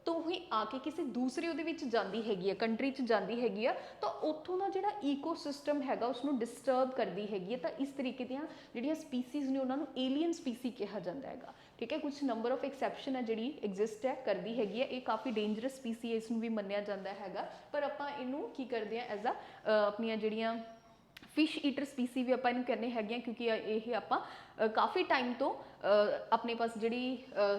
ਤੋਂ ਹੀ ਆ ਕੇ ਕਿਸੇ ਦੂਸਰੇ ਉਹਦੇ ਵਿੱਚ ਜਾਂਦੀ ਹੈਗੀ ਆ, ਕੰਟਰੀ 'ਚ ਜਾਂਦੀ ਹੈਗੀ ਆ, ਤਾਂ ਉੱਥੋਂ ਦਾ ਜਿਹੜਾ ਈਕੋਸਿਸਟਮ ਹੈਗਾ ਉਸਨੂੰ ਡਿਸਟਰਬ ਕਰਦੀ ਹੈਗੀ ਹੈ। ਤਾਂ ਇਸ ਤਰੀਕੇ ਦੀਆਂ ਜਿਹੜੀਆਂ ਸਪੀਸੀਜ਼ ਨੇ ਉਹਨਾਂ ਨੂੰ ਏਲੀਅਨ ਸਪੀਸੀ ਕਿਹਾ ਜਾਂਦਾ ਹੈਗਾ। ਠੀਕ ਹੈ, ਕੁਝ ਨੰਬਰ ਆਫ ਐਕਸੈਪਸ਼ਨ ਹੈ ਜਿਹੜੀ ਐਗਜ਼ਿਸਟ ਹੈ ਕਰਦੀ ਹੈਗੀ ਹੈ। ਇਹ ਕਾਫੀ ਡੇਂਜਰਸ ਸਪੀਸੀ ਹੈ, ਇਸ ਨੂੰ ਵੀ ਮੰਨਿਆ ਜਾਂਦਾ ਹੈਗਾ, ਪਰ ਆਪਾਂ ਇਹਨੂੰ ਕੀ ਕਰਦੇ ਹਾਂ ਐਜ਼ ਆਪਣੀਆਂ ਜਿਹੜੀਆਂ ਫਿਸ਼ ਈਟਰ ਸਪੀਸੀ ਵੀ ਆਪਾਂ ਇਹਨੂੰ ਕਹਿੰਦੇ ਹੈਗੇ ਆ, ਕਿਉਂਕਿ ਇਹ ਆਪਾਂ ਕਾਫੀ ਟਾਈਮ ਤੋਂ ਆਪਣੇ ਪਾਸ ਜਿਹੜੀ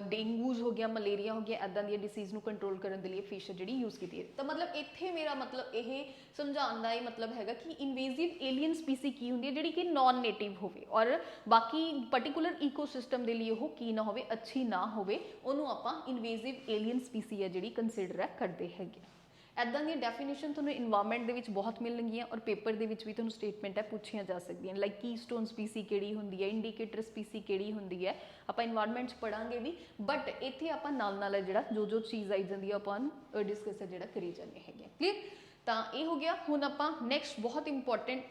ਡੇਂਗੂਜ਼ ਹੋ ਗਿਆ, ਮਲੇਰੀਆ ਹੋ ਗਿਆ, ਇੱਦਾਂ ਦੀਆਂ ਡਿਸੀਜ਼ ਨੂੰ ਕੰਟਰੋਲ ਕਰਨ ਦੇ ਲਈ ਫਿਸ਼ ਜਿਹੜੀ ਯੂਜ਼ ਕੀਤੀ ਹੈ। ਤਾਂ ਮਤਲਬ ਇੱਥੇ ਮੇਰਾ ਮਤਲਬ ਇਹ ਸਮਝਾਉਣ ਦਾ ਇਹ ਮਤਲਬ ਹੈਗਾ ਕਿ ਇਨਵੇਸਿਵ ਏਲੀਅਨ ਸਪੀਸੀ ਕੀ ਹੁੰਦੀ ਹੈ, ਜਿਹੜੀ ਕਿ ਨਾਨ ਨੇਟਿਵ ਹੋਵੇ ਔਰ ਬਾਕੀ ਪਰਟੀਕੂਲਰ ਈਕੋਸਿਸਟਮ ਦੇ ਲਈ ਉਹ ਕੀ ਨਾ ਹੋਵੇ, ਅੱਛੀ ਨਾ ਹੋਵੇ, ਉਹਨੂੰ ਆਪਾਂ ਇਨਵੇਸਿਵ ਏਲੀਅਨ ਸਪੀਸੀ ਹੈ ਜਿਹੜੀ ਕੰਸੀਡਰ ਕਰਦੇ ਹੈਗੇ। ਇੱਦਾਂ ਦੀਆਂ ਡੈਫੀਨੇਸ਼ਨ ਤੁਹਾਨੂੰ ਇਨਵਾਇਰਮੈਂਟ ਦੇ ਵਿੱਚ ਬਹੁਤ ਮਿਲਣਗੀਆਂ ਔਰ ਪੇਪਰ ਦੇ ਵਿੱਚ ਵੀ ਤੁਹਾਨੂੰ ਸਟੇਟਮੈਂਟ ਹੈ ਪੁੱਛੀਆਂ ਜਾ ਸਕਦੀਆਂ, ਲਾਈਕ ਕੀਸਟੋਨ ਸਪੀਸੀ ਕਿਹੜੀ ਹੁੰਦੀ ਹੈ, ਇੰਡੀਕੇਟਰ ਸਪੀਸੀ ਕਿਹੜੀ ਹੁੰਦੀ ਹੈ, ਆਪਾਂ ਇਨਵਾਇਰਮੈਂਟ 'ਚ ਪੜਾਂਗੇ ਵੀ, ਬਟ ਇੱਥੇ ਆਪਾਂ ਨਾਲ ਨਾਲ ਜਿਹੜਾ ਜੋ ਚੀਜ਼ ਆਈ ਜਾਂਦੀ ਹੈ ਆਪਾਂ ਡਿਸਕਸ ਹੈ ਜਿਹੜਾ ਕਰੀ ਜਾਂਦੇ ਹੈਗੇ। ਕਲੀਅਰ? ਤਾਂ ਇਹ ਹੋ ਗਿਆ। ਹੁਣ ਆਪਾਂ ਨੈਕਸਟ ਬਹੁਤ ਇੰਪੋਰਟੈਂਟ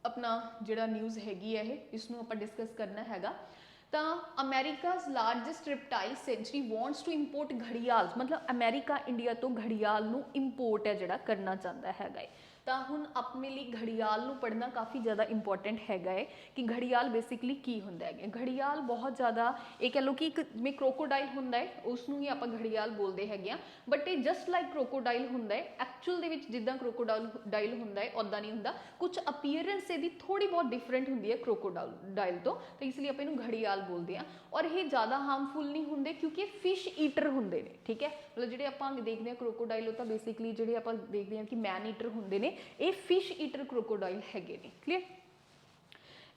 ਆਪਣਾ ਜਿਹੜਾ ਨਿਊਜ਼ ਹੈਗੀ ਹੈ ਇਸ ਨੂੰ ਆਪਾਂ ਡਿਸਕਸ ਕਰਨਾ ਹੈਗਾ। ਤਾਂ America's largest reptile sanctuary wants to import gharial, ਮਤਲਬ ਅਮਰੀਕਾ ਇੰਡੀਆ ਤੋਂ ਘੜਿਆਲ ਨੂੰ ਇੰਪੋਰਟ ਹੈ ਜਿਹੜਾ ਕਰਨਾ ਚਾਹੁੰਦਾ ਹੈਗਾ। ਤਾਂ ਹੁਣ ਆਪਣੇ ਲਈ ਘੜਿਆਲ ਨੂੰ ਪੜ੍ਹਨਾ ਕਾਫੀ ਜ਼ਿਆਦਾ ਇੰਪੋਰਟੈਂਟ ਹੈਗਾ ਹੈ ਕਿ ਘੜਿਆਲ ਬੇਸਿਕਲੀ ਕੀ ਹੁੰਦਾ ਹੈ। ਘੜਿਆਲ ਬਹੁਤ ਜ਼ਿਆਦਾ ਇਹ ਕਹਿ ਲਓ ਕਿ ਇੱਕ ਜਿਵੇਂ ਕ੍ਰੋਕੋਡਾਈਲ ਹੁੰਦਾ ਹੈ ਉਸ ਨੂੰ ਹੀ ਆਪਾਂ ਘੜਿਆਲ ਬੋਲਦੇ ਹੈਗੇ ਆ, ਬਟ ਇਹ ਜਸਟ ਲਾਈਕ ਕ੍ਰੋਕੋਡਾਈਲ ਹੁੰਦਾ ਹੈ। ਐਕਚੁਅਲ ਦੇ ਵਿੱਚ ਜਿੱਦਾਂ ਕ੍ਰੋਕੋਡਾਈਲ ਹੁੰਦਾ ਹੈ ਉੱਦਾਂ ਨਹੀਂ ਹੁੰਦਾ, ਕੁਝ ਅਪੀਅਰੈਂਸ ਇਹਦੀ ਥੋੜੀ ਬਹੁਤ ਡਿਫਰੈਂਟ ਹੁੰਦੀ ਹੈ ਕ੍ਰੋਕੋਡਾਈਲ ਤੋਂ, ਤਾਂ ਇਸ ਲਈ ਆਪਾਂ ਇਹਨੂੰ ਘੜਿਆਲ ਬੋਲਦੇ ਆ। ਔਰ ਇਹ ਜ਼ਿਆਦਾ ਹਾਰਮਫੁਲ ਨਹੀਂ ਹੁੰਦੇ ਕਿਉਂਕਿ ਇਹ ਫਿਸ਼ ਈਟਰ ਹੁੰਦੇ ਨੇ। ਠੀਕ ਹੈ, ਮਤਲਬ ਜਿਹੜੇ ਆਪਾਂ ਦੇਖਦੇ ਹਾਂ ਕ੍ਰੋਕੋਡਾਈਲ ਉਹ ਤਾਂ ਬੇਸਿਕਲੀ ਜਿਹੜੇ ਆਪਾਂ ਦੇਖਦੇ ਹਾਂ ਕਿ ਮੈਨ ਈਟਰ ਹੁੰਦੇ ਨੇ, ਇਹ ਫਿਸ਼ ਈਟਰ ਕ੍ਰੋਕੋਡਾਈਲ ਹੈਗੇ ਨੇ। Clear?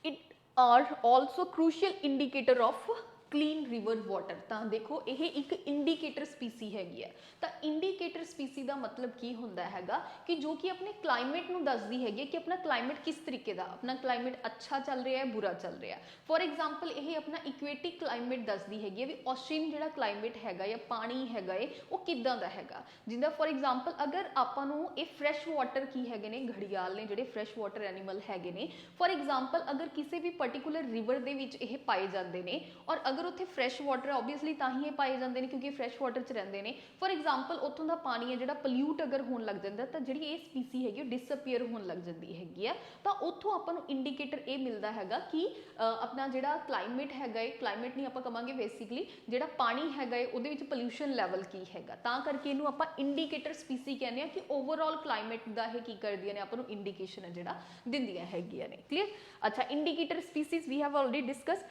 It are also crucial indicator of clean river water. ਤਾਂ ਦੇਖੋ ਇਹ ਇੱਕ ਇੰਡੀਕੇਟਰ ਸਪੀਸੀ ਹੈਗੀ ਹੈ। ਤਾਂ ਇੰਡੀਕੇਟਰ ਸਪੀਸੀ ਦਾ ਮਤਲਬ ਕੀ ਹੁੰਦਾ ਹੈਗਾ ਕਿ ਜੋ ਕਿ ਆਪਣੇ ਕਲਾਈਮੇਟ ਨੂੰ ਦੱਸਦੀ ਹੈਗੀ ਕਿ ਆਪਣਾ ਕਲਾਈਮੇਟ ਕਿਸ ਤਰੀਕੇ ਦਾ, ਆਪਣਾ ਕਲਾਈਮੇਟ ਅੱਛਾ ਚੱਲ ਰਿਹਾ ਹੈ, ਬੁਰਾ ਚੱਲ ਰਿਹਾ। ਫੋਰ ਐਗਜ਼ਾਮਪਲ ਇਹ ਆਪਣਾ ਇਕੁਏਟਿਕ ਕਲਾਈਮੇਟ ਦੱਸਦੀ ਹੈਗੀ ਵੀ ਓਸ਼ੀਅਨ ਜਿਹੜਾ ਕਲਾਈਮੇਟ ਹੈਗਾ ਜਾਂ ਪਾਣੀ ਹੈਗਾ ਉਹ ਕਿੱਦਾਂ ਦਾ ਹੈਗਾ। ਜਿੱਦਾਂ ਫੋਰ ਐਗਜ਼ਾਮਪਲ ਅਗਰ ਆਪਾਂ ਨੂੰ ਇਹ ਫਰੈਸ਼ ਵਾਟਰ ਕੀ ਹੈਗੇ ਨੇ, ਘੜਿਆਲ ਨੇ ਜਿਹੜੇ ਫਰੈਸ਼ ਵਾਟਰ ਐਨੀਮਲ ਹੈਗੇ ਨੇ, ਫੋਰ ਐਗਜ਼ਾਮਪਲ ਅਗਰ ਕਿਸੇ ਵੀ ਪਰਟੀਕੂਲਰ ਰਿਵਰ ਦੇ ਵਿੱਚ ਇਹ ਪਾਏ ਜਾਂਦੇ ਨੇ ਔਰ ਅਗਰ ਉੱਥੇ ਫਰੈਸ਼ ਵਾਟਰ ਹੈ ਓਬਵੀਅਸਲੀ ਤਾਂ ਹੀ ਇਹ ਪਾਏ ਜਾਂਦੇ ਨੇ ਕਿਉਂਕਿ ਫਰੈਸ਼ ਵਾਟਰ 'ਚ ਰਹਿੰਦੇ ਨੇ। ਫੋਰ ਐਗਜ਼ਾਮਪਲ ਉੱਥੋਂ ਦਾ ਪਾਣੀ ਹੈ ਜਿਹੜਾ ਪੋਲਿਊਟ ਅਗਰ ਹੋਣ ਲੱਗ ਜਾਂਦਾ ਤਾਂ ਜਿਹੜੀ ਇਹ ਸਪੀਸੀ ਹੈਗੀ ਉਹ ਡਿਸਅਪੀਅਰ ਹੋਣ ਲੱਗ ਜਾਂਦੀ ਹੈਗੀ ਆ। ਤਾਂ ਉੱਥੋਂ ਆਪਾਂ ਨੂੰ ਇੰਡੀਕੇਟਰ ਇਹ ਮਿਲਦਾ ਹੈਗਾ ਕਿ ਆਪਣਾ ਜਿਹੜਾ ਕਲਾਈਮੇਟ ਹੈਗਾ ਹੈ, ਕਲਾਈਮੇਟ ਨਹੀਂ ਆਪਾਂ ਕਵਾਂਗੇ ਬੇਸਿਕਲੀ ਜਿਹੜਾ ਪਾਣੀ ਹੈਗਾ ਹੈ ਉਹਦੇ ਵਿੱਚ ਪੋਲਿਊਸ਼ਨ ਲੈਵਲ ਕੀ ਹੈਗਾ। ਤਾਂ ਕਰਕੇ ਇਹਨੂੰ ਆਪਾਂ ਇੰਡੀਕੇਟਰ ਸਪੀਸੀ ਕਹਿੰਦੇ ਹਾਂ ਕਿ ਓਵਰਆਲ ਕਲਾਈਮੇਟ ਦਾ ਇਹ ਕੀ ਕਰਦੀਆਂ ਨੇ, ਆਪਾਂ ਨੂੰ ਇੰਡੀਕੇਸ਼ਨ ਹੈ ਜਿਹੜਾ ਦਿੰਦੀਆਂ ਹੈਗੀਆਂ ਨੇ। ਕਲੀਅਰ? ਅੱਛਾ, indicator species we have already discuss.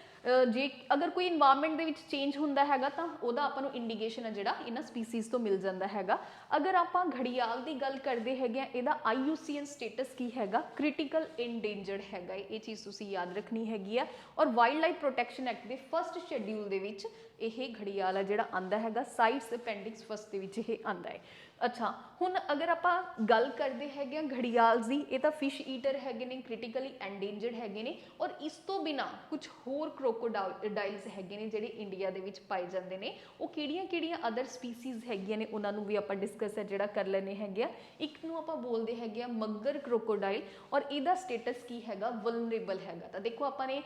ਜੇ ਅਗਰ ਕੋਈ ਇਨਵਾਇਰਮੈਂਟ ਦੇ ਵਿੱਚ ਚੇਂਜ ਹੁੰਦਾ ਹੈਗਾ ਤਾਂ ਉਹਦਾ ਆਪਾਂ ਨੂੰ ਇੰਡੀਕੇਸ਼ਨ ਹੈ ਜਿਹੜਾ ਇਹਨਾਂ ਸਪੀਸੀਜ਼ ਤੋਂ ਮਿਲ ਜਾਂਦਾ ਹੈਗਾ। ਅਗਰ ਆਪਾਂ ਘੜਿਆਲ ਦੀ ਗੱਲ ਕਰਦੇ ਹੈਗੇ ਆ, ਇਹਦਾ IUCN ਸਟੇਟਸ ਕੀ ਹੈਗਾ, ਕ੍ਰਿਟੀਕਲ ਇੰਡੇਂਜਰਡ ਹੈਗਾ। ਇਹ ਚੀਜ਼ ਤੁਸੀਂ ਯਾਦ ਰੱਖਣੀ ਹੈਗੀ ਆ। ਔਰ ਵਾਈਲਡ ਲਾਈਫ ਪ੍ਰੋਟੈਕਸ਼ਨ ਐਕਟ ਦੇ ਫਸਟ ਸ਼ੈਡਿਊਲ ਦੇ ਵਿੱਚ ਇਹ ਘੜਿਆਲ ਹੈ ਜਿਹੜਾ ਆਂਦਾ ਹੈਗਾ, ਸਾਈਟਸ ਅਪੈਂਡਿਕਸ ਫਸਟ ਦੇ ਵਿੱਚ ਇਹ ਆਂਦਾ ਹੈ। ਅੱਛਾ, ਹੁਣ ਅਗਰ ਆਪਾਂ ਗੱਲ ਕਰਦੇ ਹੈਗੇ ਆ ਘੜਿਆਲ ਦੀ, ਇਹ ਤਾਂ ਫਿਸ਼ ਈਟਰ ਹੈਗੇ ਨੇ, ਕ੍ਰਿਟੀਕਲੀ ਐਂਡੇਂਜਰਡ ਹੈਗੇ ਨੇ। ਔਰ ਇਸ ਤੋਂ ਬਿਨਾ ਕੁਝ ਹੋਰ ਕ੍ਰੋਕੋਡਾਈਲਸ ਹੈਗੇ ਨੇ ਜਿਹੜੇ ਇੰਡੀਆ ਦੇ ਵਿੱਚ ਪਾਏ ਜਾਂਦੇ ਨੇ। ਉਹ ਕਿਹੜੀਆਂ ਅਦਰ ਸਪੀਸੀਜ਼ ਹੈਗੀਆਂ ਨੇ ਉਹਨਾਂ ਨੂੰ ਵੀ ਆਪਾਂ ਡਿਸਕਸ ਹੈ ਜਿਹੜਾ ਕਰ ਲੈਣੇ ਹੈਗੇ ਆ। ਇੱਕ ਨੂੰ ਆਪਾਂ ਬੋਲਦੇ ਹੈਗੇ ਆ ਮੱਗਰ ਕ੍ਰੋਕੋਡਾਈਲ ਔਰ ਇਹਦਾ ਸਟੇਟਸ ਕੀ ਹੈਗਾ, ਵਲਨਰੇਬਲ ਹੈਗਾ। ਤਾਂ ਦੇਖੋ ਆਪਾਂ ਨੇ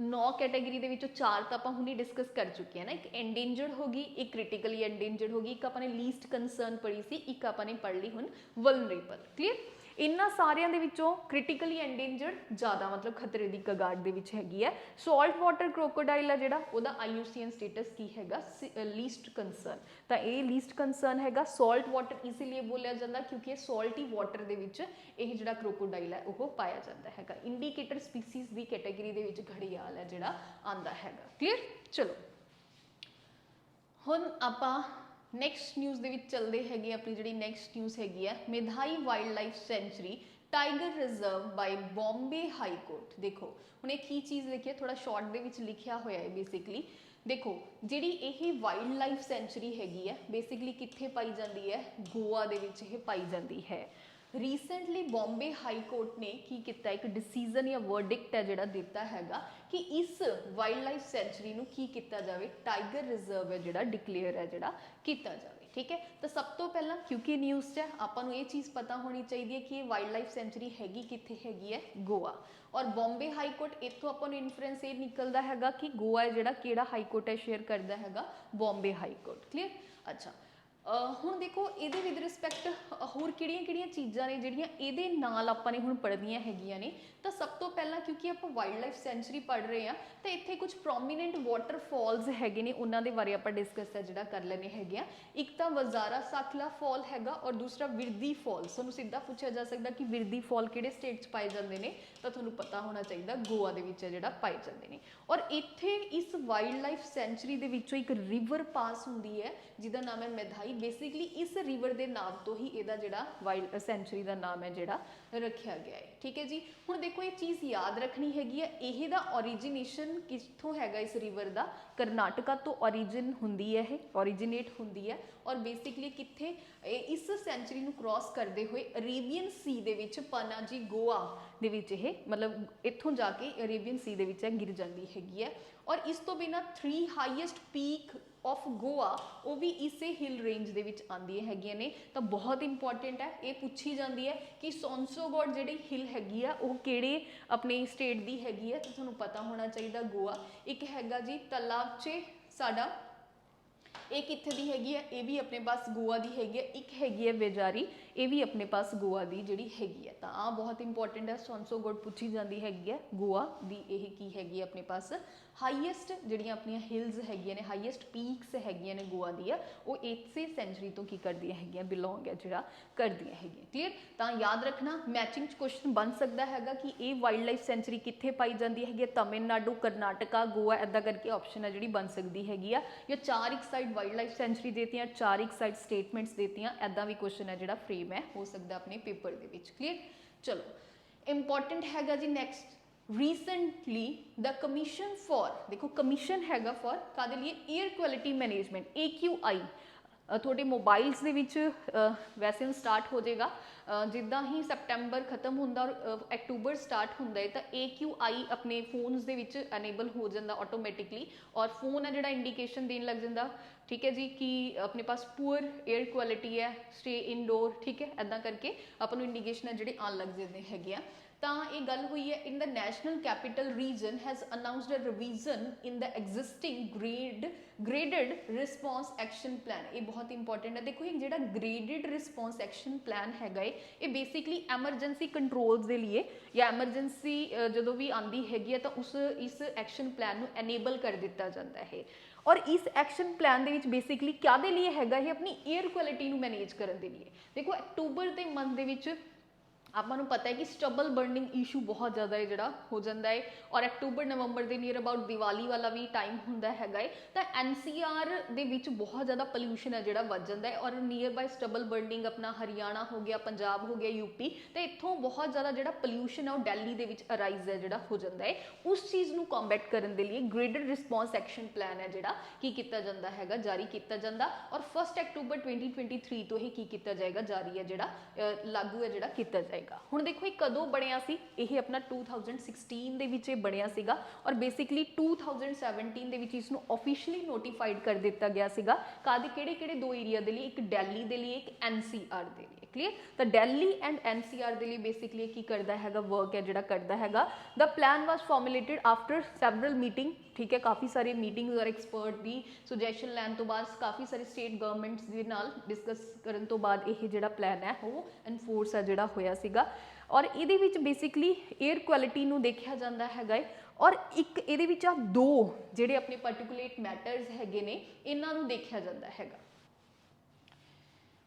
9 ਕੈਟਾਗਰੀ ਦੇ ਵਿੱਚੋਂ 4 ਤਾਂ ਆਪਾਂ ਹੁਣੇ ਡਿਸਕਸ ਕਰ ਚੁੱਕੇ ਹਾਂ ਨਾ। ਇੱਕ ਐਂਡੇਂਜਰਡ ਹੋ ਗਈ, ਇੱਕ ਕ੍ਰਿਟੀਕਲੀ ਐਂਡੇਂਜਰਡ ਹੋ ਗਈ, ਇੱਕ ਆਪਾਂ ਨੇ ਲੀਸਟ ਕੰਸਰਨ ਪੜ੍ਹੀ ਸੀ, ਇੱਕ ਆਪਾਂ ਨੇ ਪੜ੍ਹ ਲਈ ਹੁਣ ਵਲਨਰੇਬਲ। ਕਲੀਅਰ? ਇਹਨਾਂ ਸਾਰਿਆਂ ਦੇ ਵਿੱਚੋਂ ਕ੍ਰਿਟੀਕਲੀ ਐਂਡੇਂਜਰਡ ਜ਼ਿਆਦਾ ਮਤਲਬ ਖਤਰੇ ਦੀ ਕਗਾਰ ਦੇ ਵਿੱਚ ਹੈਗੀ ਹੈ। ਸਾਲਟ ਵਾਟਰ ਕ੍ਰੋਕੋਡਾਈਲ ਹੈ ਜਿਹੜਾ, ਉਹਦਾ IUCN ਸਟੇਟਸ ਕੀ ਹੈਗਾ, ਲੀਸਟ ਕੰਸਰਨ। ਤਾਂ ਇਹ ਲੀਸਟ ਕੰਸਰਨ ਹੈਗਾ। ਸਾਲਟ ਵਾਟਰ ਇਸ ਲਈ ਬੋਲਿਆ ਜਾਂਦਾ ਕਿਉਂਕਿ ਇਹ ਸਾਲਟੀ ਵਾਟਰ ਦੇ ਵਿੱਚ ਇਹ ਜਿਹੜਾ ਕ੍ਰੋਕੋਡਾਈਲ ਹੈ ਉਹ ਪਾਇਆ ਜਾਂਦਾ ਹੈਗਾ। ਇੰਡੀਕੇਟਰ ਸਪੀਸੀਜ਼ ਦੀ ਕੈਟਾਗਰੀ ਦੇ ਵਿੱਚ ਘੜਿਆਲ ਹੈ ਜਿਹੜਾ ਆਂਦਾ ਹੈਗਾ। ਕਲੀਅਰ? ਚਲੋ ਹੁਣ ਆਪਾਂ ਨੈਕਸਟ ਨਿਊਜ਼ ਦੇ ਵਿੱਚ ਚੱਲਦੇ ਹੈਗੇ। ਆਪਣੀ ਜਿਹੜੀ ਨੈਕਸਟ ਨਿਊਜ਼ ਹੈਗੀ ਹੈ, Mhadei wildlife sanctuary tiger reserve by Bombay high court. ਦੇਖੋ ਹੁਣ ਇਹ ਕੀ ਚੀਜ਼ ਲਿਖੀ ਹੈ, ਥੋੜਾ ਸ਼ਾਰਟ ਦੇ ਵਿੱਚ ਲਿਖਿਆ ਹੋਇਆ ਹੈ ਬੇਸਿਕਲੀ। देखो ਜਿਹੜੀ ਇਹ ਵਾਈਲਡ ਲਾਈਫ ਸੈਂਚੁਰੀ ਹੈਗੀ ਹੈ ਬੇਸਿਕਲੀ ਕਿੱਥੇ ਪਾਈ ਜਾਂਦੀ ਹੈ ਗੋਆ ਦੇ ਵਿੱਚ ਇਹ ਪਾਈ ਜਾਂਦੀ ਹੈ ਰੀਸੈਂਟਲੀ ਬੰਬੇ ਹਾਈ ਕੋਰਟ ਨੇ ਕੀ ਕੀਤਾ ਇੱਕ ਡਿਸੀਜਨ ਜਾਂ ਵਰਡਿਕਟ ਹੈ ਜਿਹੜਾ ਦਿੱਤਾ ਹੈਗਾ ਕਿ ਇਸ ਵਾਈਲਡ ਲਾਈਫ ਸੈਂਚੁਰੀ ਨੂੰ ਕੀ ਕੀਤਾ ਜਾਵੇ ਟਾਈਗਰ ਰਿਜ਼ਰਵ ਹੈ ਜਿਹੜਾ ਡਿਕਲੇਅਰ ਹੈ ਜਿਹੜਾ ਕੀਤਾ ਜਾਵੇ ठीक है तो सब तो पहला क्योंकि न्यूज़ च आपां नूं ये चीज़ पता होनी चाहिए कि ये वाइल्ड लाइफ सेंचुरी हैगी कित्थे हैगी है गोवा और बॉम्बे हाई कोर्ट इत्थों आपां नूं इन्फ्रेंस ये निकलदा हैगा कि गोवा है जिहड़ा किहड़ा हाई कोर्ट है शेयर करदा हैगा बॉम्बे हाई कोर्ट क्लियर अच्छा ਹੁਣ ਦੇਖੋ ਇਹਦੇ ਵਿਦ ਰਿਸਪੈਕਟ ਹੋਰ ਕਿਹੜੀਆਂ ਚੀਜ਼ਾਂ ਨੇ ਜਿਹੜੀਆਂ ਇਹਦੇ ਨਾਲ ਆਪਾਂ ਨੇ ਹੁਣ ਪੜ੍ਹਨੀਆਂ ਹੈਗੀਆਂ ਨੇ ਤਾਂ ਸਭ ਤੋਂ ਪਹਿਲਾਂ ਕਿਉਂਕਿ ਆਪਾਂ ਵਾਈਲਡ ਲਾਈਫ ਸੈਂਚੁਰੀ ਪੜ੍ਹ ਰਹੇ ਆ ਤਾਂ ਇੱਥੇ ਕੁਝ ਪ੍ਰੋਮੀਨੈਂਟ ਵਾਟਰਫਾਲਸ ਹੈਗੇ ਨੇ ਉਹਨਾਂ ਦੇ ਬਾਰੇ ਆਪਾਂ ਡਿਸਕਸ ਹੈ ਜਿਹੜਾ ਕਰ ਲੈਣੇ ਹੈਗੇ ਆ ਇੱਕ ਤਾਂ ਵਜ਼ਾਰਾ ਸਾਖਲਾ ਫਾਲ ਹੈਗਾ ਔਰ ਦੂਸਰਾ ਵਿਰਦੀ ਫਾਲ ਤੁਹਾਨੂੰ ਸਿੱਧਾ ਪੁੱਛਿਆ ਜਾ ਸਕਦਾ ਕਿ ਵਿਰਦੀ ਫਾਲ ਕਿਹੜੇ ਸਟੇਟ 'ਚ ਪਾਏ ਜਾਂਦੇ ਨੇ ਤਾਂ ਤੁਹਾਨੂੰ ਪਤਾ ਹੋਣਾ ਚਾਹੀਦਾ ਗੋਆ ਦੇ ਵਿੱਚ ਜਿਹੜਾ ਪਾਏ ਜਾਂਦੇ ਨੇ ਔਰ ਇੱਥੇ ਇਸ ਵਾਈਲਡ ਲਾਈਫ ਸੈਂਚੁਰੀ ਦੇ ਵਿੱਚੋਂ ਇੱਕ ਰਿਵਰ ਪਾਸ ਹੁੰਦੀ ਹੈ ਜਿਹਦਾ ਨਾਮ ਹੈ ਮੈਧਾਈ बेसिकली इस रिवर के नाम तो ही ਇਹਦਾ ਜਿਹੜਾ ਵਾਈਲਡ ਸੈਂਚੁਰੀ ਦਾ ਨਾਮ ਹੈ ਜਿਹੜਾ ਰੱਖਿਆ ਗਿਆ ਹੈ ਠੀਕ ਹੈ ਜੀ ਹੁਣ ਦੇਖੋ ਇਹ ਚੀਜ਼ ਯਾਦ ਰੱਖਣੀ ਹੈਗੀ ਹੈ ਇਹ ਦਾ ओरिजिनेशन ਕਿੱਥੋਂ ਹੈਗਾ ਇਸ ਰਿਵਰ ਦਾ ਕਰਨਾਟਕਾ ਤੋਂ ओरिजिन ਹੁੰਦੀ ਹੈ ਇਹ ओरिजिनेट ਹੁੰਦੀ ਹੈ ਔਰ ਬੇਸਿਕਲੀ ਕਿੱਥੇ ਇਸ ਸੈਂਚੁਰੀ ਨੂੰ ਕ੍ਰਾਸ ਕਰਦੇ ਹੋਏ ਅਰੇਬੀਅਨ ਸੀ ਦੇ ਵਿੱਚ ਪਨਾਜੀ ਗੋਆ ਦੇ ਵਿੱਚ ਇਹ ਮਤਲਬ ਇੱਥੋਂ ਜਾ ਕੇ ਅਰੇਬੀਅਨ ਸੀ ਦੇ ਵਿੱਚ ਗਿਰ ਜਾਂਦੀ ਹੈਗੀ ਹੈ ਔਰ ਇਸ ਤੋਂ ਬਿਨਾਂ 3 ਹਾਈਐਸਟ ਪੀਕ ऑफ गोवा वो भी इसे हिल रेंज दे विच आंदियां हैगियां ने तो बहुत इंपॉर्टेंट है ये पूछी जाती है कि सोनसोगढ़ जिहड़ी हिल हैगी है वो किहड़े अपने स्टेट दी हैगी है तो तुहानूं पता होना चाहिए गोवा एक हैगा जी तलावचे साडा ये कित्थे दी हैगी है ये भी अपने पास गोवा दी हैगी है एक हैगी है बेजारी ये भी अपने पास गोवा दी जिहड़ी हैगी है तो बहुत इंपॉर्टेंट है सोनसोगढ़ पूछी जाती हैगी है गोवा दी यह की हैगी है अपने पास हाईएस्ट जिहड़ियां अपनी हिल्स हैगियां ने हाईएस्ट पीक्स हैगियां ने गोवा दी वो इसे सेंचुरी तो की करदियां हैगियां बिलोंग है जिहड़ा करदियां हैगियां क्लीयर तो याद रखना मैचिंग क्वेश्चन बन सकता हैगा कि ये वाइल्ड लाइफ सेंचुरी कित्थे पाई जाती हैगी तमिलनाडु कर्नाटका गोवा इदा करके ऑप्शन है जिहड़ी बन सकती हैगी या 4 एक साइड वाइल्ड लाइफ सेंचुरी देती 4 एक साइड स्टेटमेंट्स देती इदा भी क्वेश्चन है जिहड़ा फ्रेम है हो सकता अपने पेपर दे विच क्लीयर चलो इंपॉर्टेंट हैगा जी next recently the commission for देखो कमीशन हैगा फॉर कादे लिए एयर क्वालिटी मैनेजमेंट AQI थोड़े मोबाइल्स दे विच वैसे स्टार्ट हो जाएगा जिदा ही सैप्टैंबर खत्म होंदा और अक्टूबर स्टार्ट होंदा है तो AQI अपने फोन्स दे विच अनेबल हो जाता ऑटोमैटिकली और फोन है जिहड़ा इंडिकेशन देन लग जाता ठीक है जी कि अपने पास पुअर एयर क्वालिटी है स्टे इनडोर ठीक है इदा करके अपन इंडिकेशन है जिहड़े आन लग जाते हैगे ਤਾਂ ਇਹ ਗੱਲ ਹੋਈ ਹੈ in the national capital region has announced a revision in the existing graded response action plan ਇਹ ਬਹੁਤ ਇੰਪੋਰਟੈਂਟ ਹੈ ਦੇਖੋ ਇਹ ਜਿਹੜਾ graded response action plan ਹੈਗਾ ਇਹ ਬੇਸਿਕਲੀ ਐਮਰਜੈਂਸੀ ਕੰਟਰੋਲਸ ਦੇ ਲਈ ਜਾਂ ਐਮਰਜੈਂਸੀ ਜਦੋਂ ਵੀ ਆਂਦੀ ਹੈਗੀ ਹੈ ਤਾਂ ਇਸ ਐਕਸ਼ਨ ਪਲਾਨ ਨੂੰ ਐਨੇਬਲ ਕਰ ਦਿੱਤਾ ਜਾਂਦਾ ਹੈ और इस एक्शन प्लान ਦੇ ਵਿੱਚ बेसिकली ਕਿਹਦੇ ਲਈ ਹੈਗਾ ਇਹ ਆਪਣੀ एयर क्वालिटी ਨੂੰ मैनेज ਕਰਨ ਦੇ ਲਈ देखो अक्टूबर ਦੇ मंथ ਦੇ ਵਿੱਚ ਆਪਾਂ ਨੂੰ ਪਤਾ है कि स्टबल बर्निंग इशू बहुत ज़्यादा है जोड़ा हो जाता है और अक्टूबर नवंबर के नियर अबाउट दिवाली वाला भी टाइम होंदा हैगा तो NCR ਦੇ ਵਿੱਚ बहुत ज़्यादा पोल्यूशन है जोड़ा वध जाता है और नियर बाय स्टबल बर्निंग अपना हरियाणा हो गया पंजाब हो गया UP तो इत्थों बहुत ज़्यादा जोड़ा पोल्यूशन है वो दिल्ली ਦੇ ਵਿੱਚ अराइज है जोड़ा हो जाता है उस चीज़ ਨੂੰ कॉम्बैट करने के लिए ग्रेडेड रिस्पॉन्स एक्शन प्लान है जोड़ा की किया जाता है जारी किया जाता और 1 अक्टूबर 2023 तो ही की किया जाएगा जारी है जोड़ा लागू है जोड़ा किया जाएगा ਹੁਣ ਦੇਖੋ ਇਹ ਕਦੋਂ ਬਣਿਆ ਸੀ ਇਹ ਆਪਣਾ 2016 ਦੇ ਵਿੱਚ ਇਹ ਬਣਿਆ ਸੀਗਾ ਔਰ ਬੇਸਿਕਲੀ 2017 ਦੇ ਵਿੱਚ ਇਸ ਨੂੰ ਆਫੀਸ਼ੀਅਲੀ ਨੋਟੀਫਾਈਡ ਕਰ ਦਿੱਤਾ ਗਿਆ ਸੀਗਾ ਕਾਦੇ ਕਿਹੜੇ ਦੋ ਏਰੀਆ ਦੇ ਲਈ ਇੱਕ ਦਿੱਲੀ ਦੇ ਲਈ ਇੱਕ NCR ਦੇ ਲਈ क्लियर तो दिल्ली एंड NCR ਦੇ ਲਈ बेसिकली की करता है वर्क है जोड़ा करता है the plan was formulated after several meeting ठीक है काफ़ी सारे मीटिंग्स और एक्सपर्ट की सुजैशन लैन तो बाद काफ़ी सारे स्टेट गवर्नमेंट्स के नाल डिस्कस करने तो बाद ये जोड़ा प्लान है वो एनफोर्स है जोड़ा होया सीगा और ये बेसिकली एयर क्वालिटी नूं देखा जाता है और एक ये दो जोड़े अपने पर्टिकुलेट मैटर्स हैगे ने इन्हां नूं देखा जाता है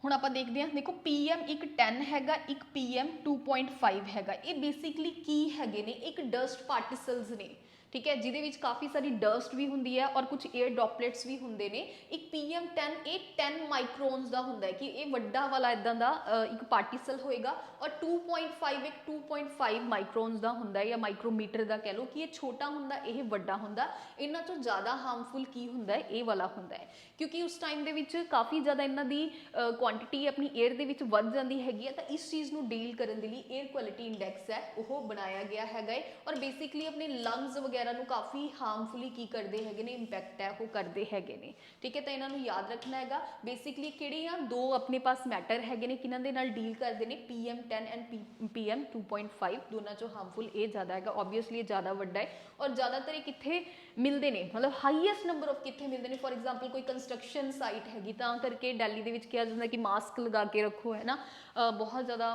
ਹੁਣ ਆਪਾਂ ਦੇਖਦੇ ਹਾਂ देखो PM एक 10 हैगा एक PM 2.5 हैगा ये बेसिकली की हैगे ने एक डस्ट पार्टिकल्स ने ठीक है, जिहदे विच काफ़ी सारी डस्ट भी हुंदी है और कुछ एयर ड्रॉपलेट्स भी हुंदे ने। एक PM10 ये 10 माइक्रोन्स का हुंदा है कि ये वड्डा वाला इदां दा एक पार्टिसल होएगा, और 2.5 एक 2.5 माइक्रोन्स का हुंदा है या माइक्रोमीटर का कह लो कि ये छोटा हुंदा ये वड्डा हुंदा। इन्हां चों ज़्यादा हार्मफुल की हुंदा है, ये वाला हुंदा है, क्योंकि उस टाइम दे विच काफ़ी ज़्यादा इन्हां दी क्वांटिटी अपनी एयर दे विच वध जांदी हैगी है। तो इस चीज़ नूं डील करन दे लई एयर क्वालिटी इंडैक्स है वो बनाया गया हैगा और बेसिकली अपने लंग्स वगैरह नूं काफ़ी हार्मफुली की करते हैं ने, इंपैक्ट है वो करते हैं ने। ठीक है, तो इन्हों याद रखना है। बेसिकली किहड़े आ दो अपने पास मैटर है ने किन्हां दे नाल डील करते हैं, PM10 एंड PM2.5 दोनों चो हार्मफुल ये ज़्यादा है, ऑबवियसली ज़्यादा वड्डा है और ज़्यादातर ये कित्थे मिलते हैं, मतलब हाईएस्ट नंबर ऑफ कित्थे मिलते हैं। फॉर एग्जाम्पल कोई कंस्ट्रक्शन साइट हैगी तां करके दिल्ली दे विच कहा जाता है कि मास्क लगा के रखो, है ना। बहुत ज़्यादा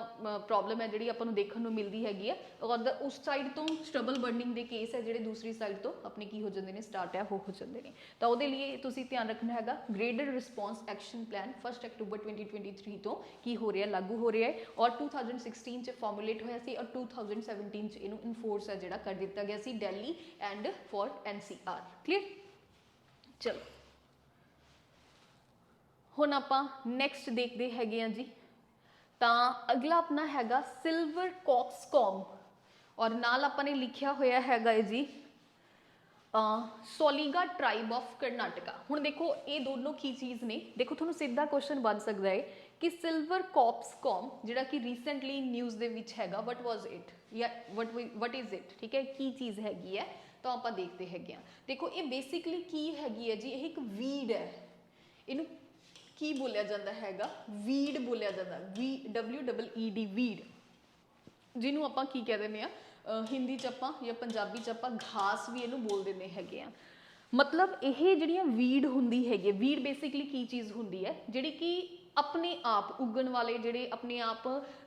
प्रॉब्लम है जी अपन नूं देखण नूं मिलती हैगी है, और उस साइड तो स्टबल बर्निंग के केस है जिहड़े दूसरी साइड तो अपने की हो जाते हैं स्टार्ट है वो हो जाते हैं। तो वो लिए तुसीं ध्यान रखना है ग्रेडेड रिस्पॉन्स एक्शन प्लान 1 अक्टूबर 2023 तो की हो रहा है, लागू हो रहा है, और 2016 च फॉर्मूलेट होया सी और 2017 च इनू इनफोर्स है जिहड़ा कर दिता गया सी Delhi and for NCR। Clear, चलो हुण आपां नैक्सट देखते हैं जी। तो अगला अपना हैगा सिल्वर कॉक्सकॉम और नाल आपां ने लिखिया होया हैगा जी सोलीगा ट्राइब ऑफ कर्नाटका। हुण देखो ये दोनों की चीज़ ने, देखो थोड़ा सीधा क्वेश्चन बन सकता है कि सिल्वर कॉक्सकॉम जिहड़ा कि रीसेंटली न्यूज़ दे विच हैगा वट वॉज इट या वट इज़ इट, ठीक है, की चीज़ हैगी है। तो आप देखते हैं, देखो ये बेसिकली की हैगी है जी, ये एक वीड है, इनू की बोलिया जाता हैगा, वीड बोलिया जाता, WEED वीड, जिन्हों आपां की कह दें हिंदी च आपां या पंजाबी च आपां घास भी इनू बोल देंगे हैगे। मतलब ये जिहड़ियां वीड हुंदी हैगी, वीड बेसिकली की चीज़ हुंदी है जिहड़ी कि अपने आप उगण वाले जिहड़े अपने आप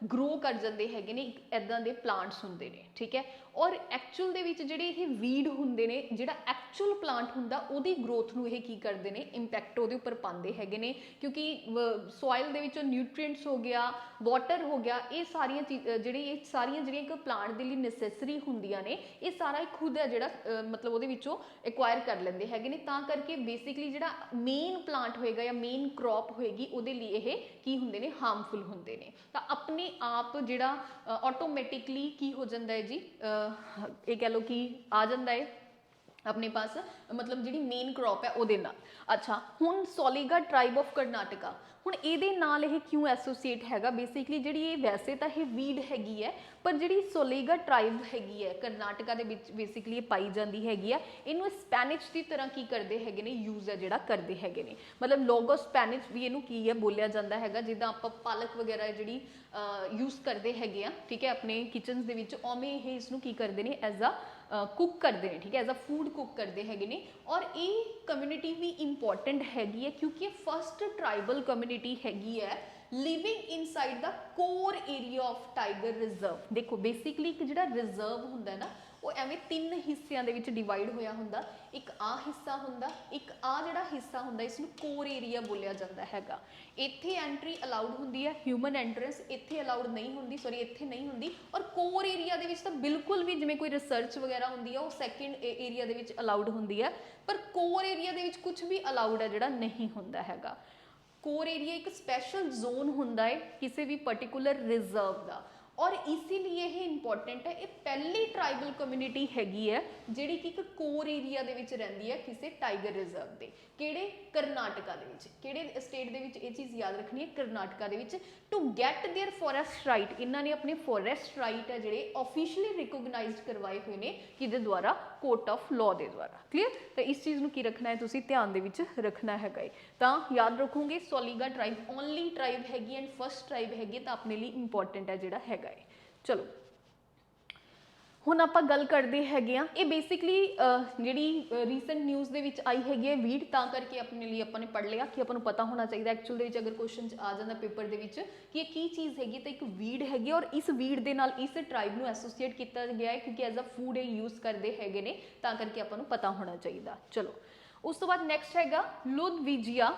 ग्रो कर जाते हैं ने, इदां दे प्लांट्स हुंदे ने। ठीक है, और एक्चुअल दे विच जिहड़े ये वीड हुंदे ने, जिहड़ा एक्चुअल प्लांट हुंदा उहदी ग्रोथ नूं ये की करदे ने, इंपैक्ट उहदे उपर पांदे हैगे ने, क्योंकि सॉइल दे विचों न्यूट्रीएंट्स हो गया, वाटर हो गया, ये सारियां जिहड़ियां एक प्लांट दे लई नैसेसरी हुंदियां ने, ये सारा खुद है जिहड़ा मतलब उहदे विचों एक्वायर कर लैंदे हैगे ने। तां करके बेसिकली जिहड़ा मेन प्लांट होएगा या मेन क्रॉप होएगी उहदे लई ये की हुंदे ने, हार्मफुल हुंदे ने। तां अपने आप जिहड़ा ऑटोमैटिकली की हो जाता है जी, ये कह लो कि आ जाता है अपने पास, मतलब जिहड़ी मेन क्रॉप है उहदे नाल। अच्छा, हुण सोलीगा ट्राइब ऑफ कर्नाटका, हुण इहदे नाल ये क्यों एसोसीएट हैगा, बेसिकली जिहड़ी ये वैसे तो ये वीड हैगी है, पर जिहड़ी सोलीगा ट्राइब हैगी है कर्नाटका दे विच बेसिकली पाई जाती हैगी है, इनू स्पैनिश की तरह की करते हैं ने, यूज़ है जिहड़ा करते हैं ने, मतलब लोगो स्पैनिश भी इनू की है बोलिया जाता हैगा, जिद्दां आपां पालक वगैरह जिहड़ी यूज़ करते हैं, ठीक है, अपने किचन्स दे विच, उवें ये इसनूं की करते हैं एज आ कुक करते हैं, ठीक है, एज अ फूड कुक करते हैं ने। और ये कम्यूनिटी भी इंपॉर्टेंट हैगी है क्योंकि फर्स्ट ट्राइबल कम्यूनिटी हैगी है living inside the core area of tiger reserve. देखो बेसिकली एक जिहड़ा रिजर्व हुंदा है ना, वो एवें 3 हिस्सियां दे विच डिवाइड होया हुंदा, एक आ हिस्सा हुंदा, एक आ जिहड़ा हिस्सा हुंदा इसनूं कोर एरिया बोलिया जाता हैगा। इत्थे एंट्री अलाउड हुंदी है, ह्यूमन एंट्रेंस इत्थे अलाउड नहीं हुंदी, सॉरी इत्थे नहीं हुंदी, और कोर एरिया दे विच तां बिल्कुल भी जिवें कोई रिसर्च वगैरह हुंदी है वो second area they which allowed हुंदी है, पर कोर एरिया दे विच कुछ भी अलाउड है जिहड़ा नहीं हुंदा हैगा। कोर एरिया एक स्पैशल जोन हुंदा है किसी भी पर्टिकुलर रिजर्व का, और इसीलिए ये इंपॉर्टेंट है, ये पहली ट्राइबल कम्यूनिटी हैगी है जिहड़ी कि एक कोर एरिया दे विच रहिंदी है किसी टाइगर रिजर्व दे, किहड़े कर्नाटका दे विच, किहड़े स्टेट दे विच, ये चीज़ याद रखनी है, कर्नाटका दे विच। To get their forest right, इन्हां ने अपने फॉरेस्ट राइट है जिहड़े ऑफिशियली रिकोगनाइज्ड करवाए हुए ने किहदे द्वारा, कोर्ट ऑफ लॉ दे द्वारा। क्लीयर, तो इस चीज़ नूं की रखना है, तुसीं ध्यान दे विच रखना हैगा। तां याद रखोगे सोलीगा ट्राइब ओनली ट्राइब हैगी एंड फर्स्ट ट्राइब हैगी, तो अपने लिए इंपॉर्टेंट है जिहड़ा हैगा। चलो हुण आपां गल करते हैं, ये बेसिकली जिहड़ी रीसेंट न्यूज़ दे विच आई हैगी है वीड, तां करके अपने लिए अपने पढ़ लिया कि अपन पता होना चाहिए एक्चुअल दे विच अगर क्वेश्चन आ जाता पेपर दे विच कि ये की चीज़ हैगी, तो एक वीड हैगी और इस वीड दे नाल इस ट्राइब नूं एसोसीएट किया गया है क्योंकि एज अ फूड ये यूज़ करते हैं, तां करके अपन पता होना चाहिए। चलो उस तो बाद नैक्सट हैगा Ludwigia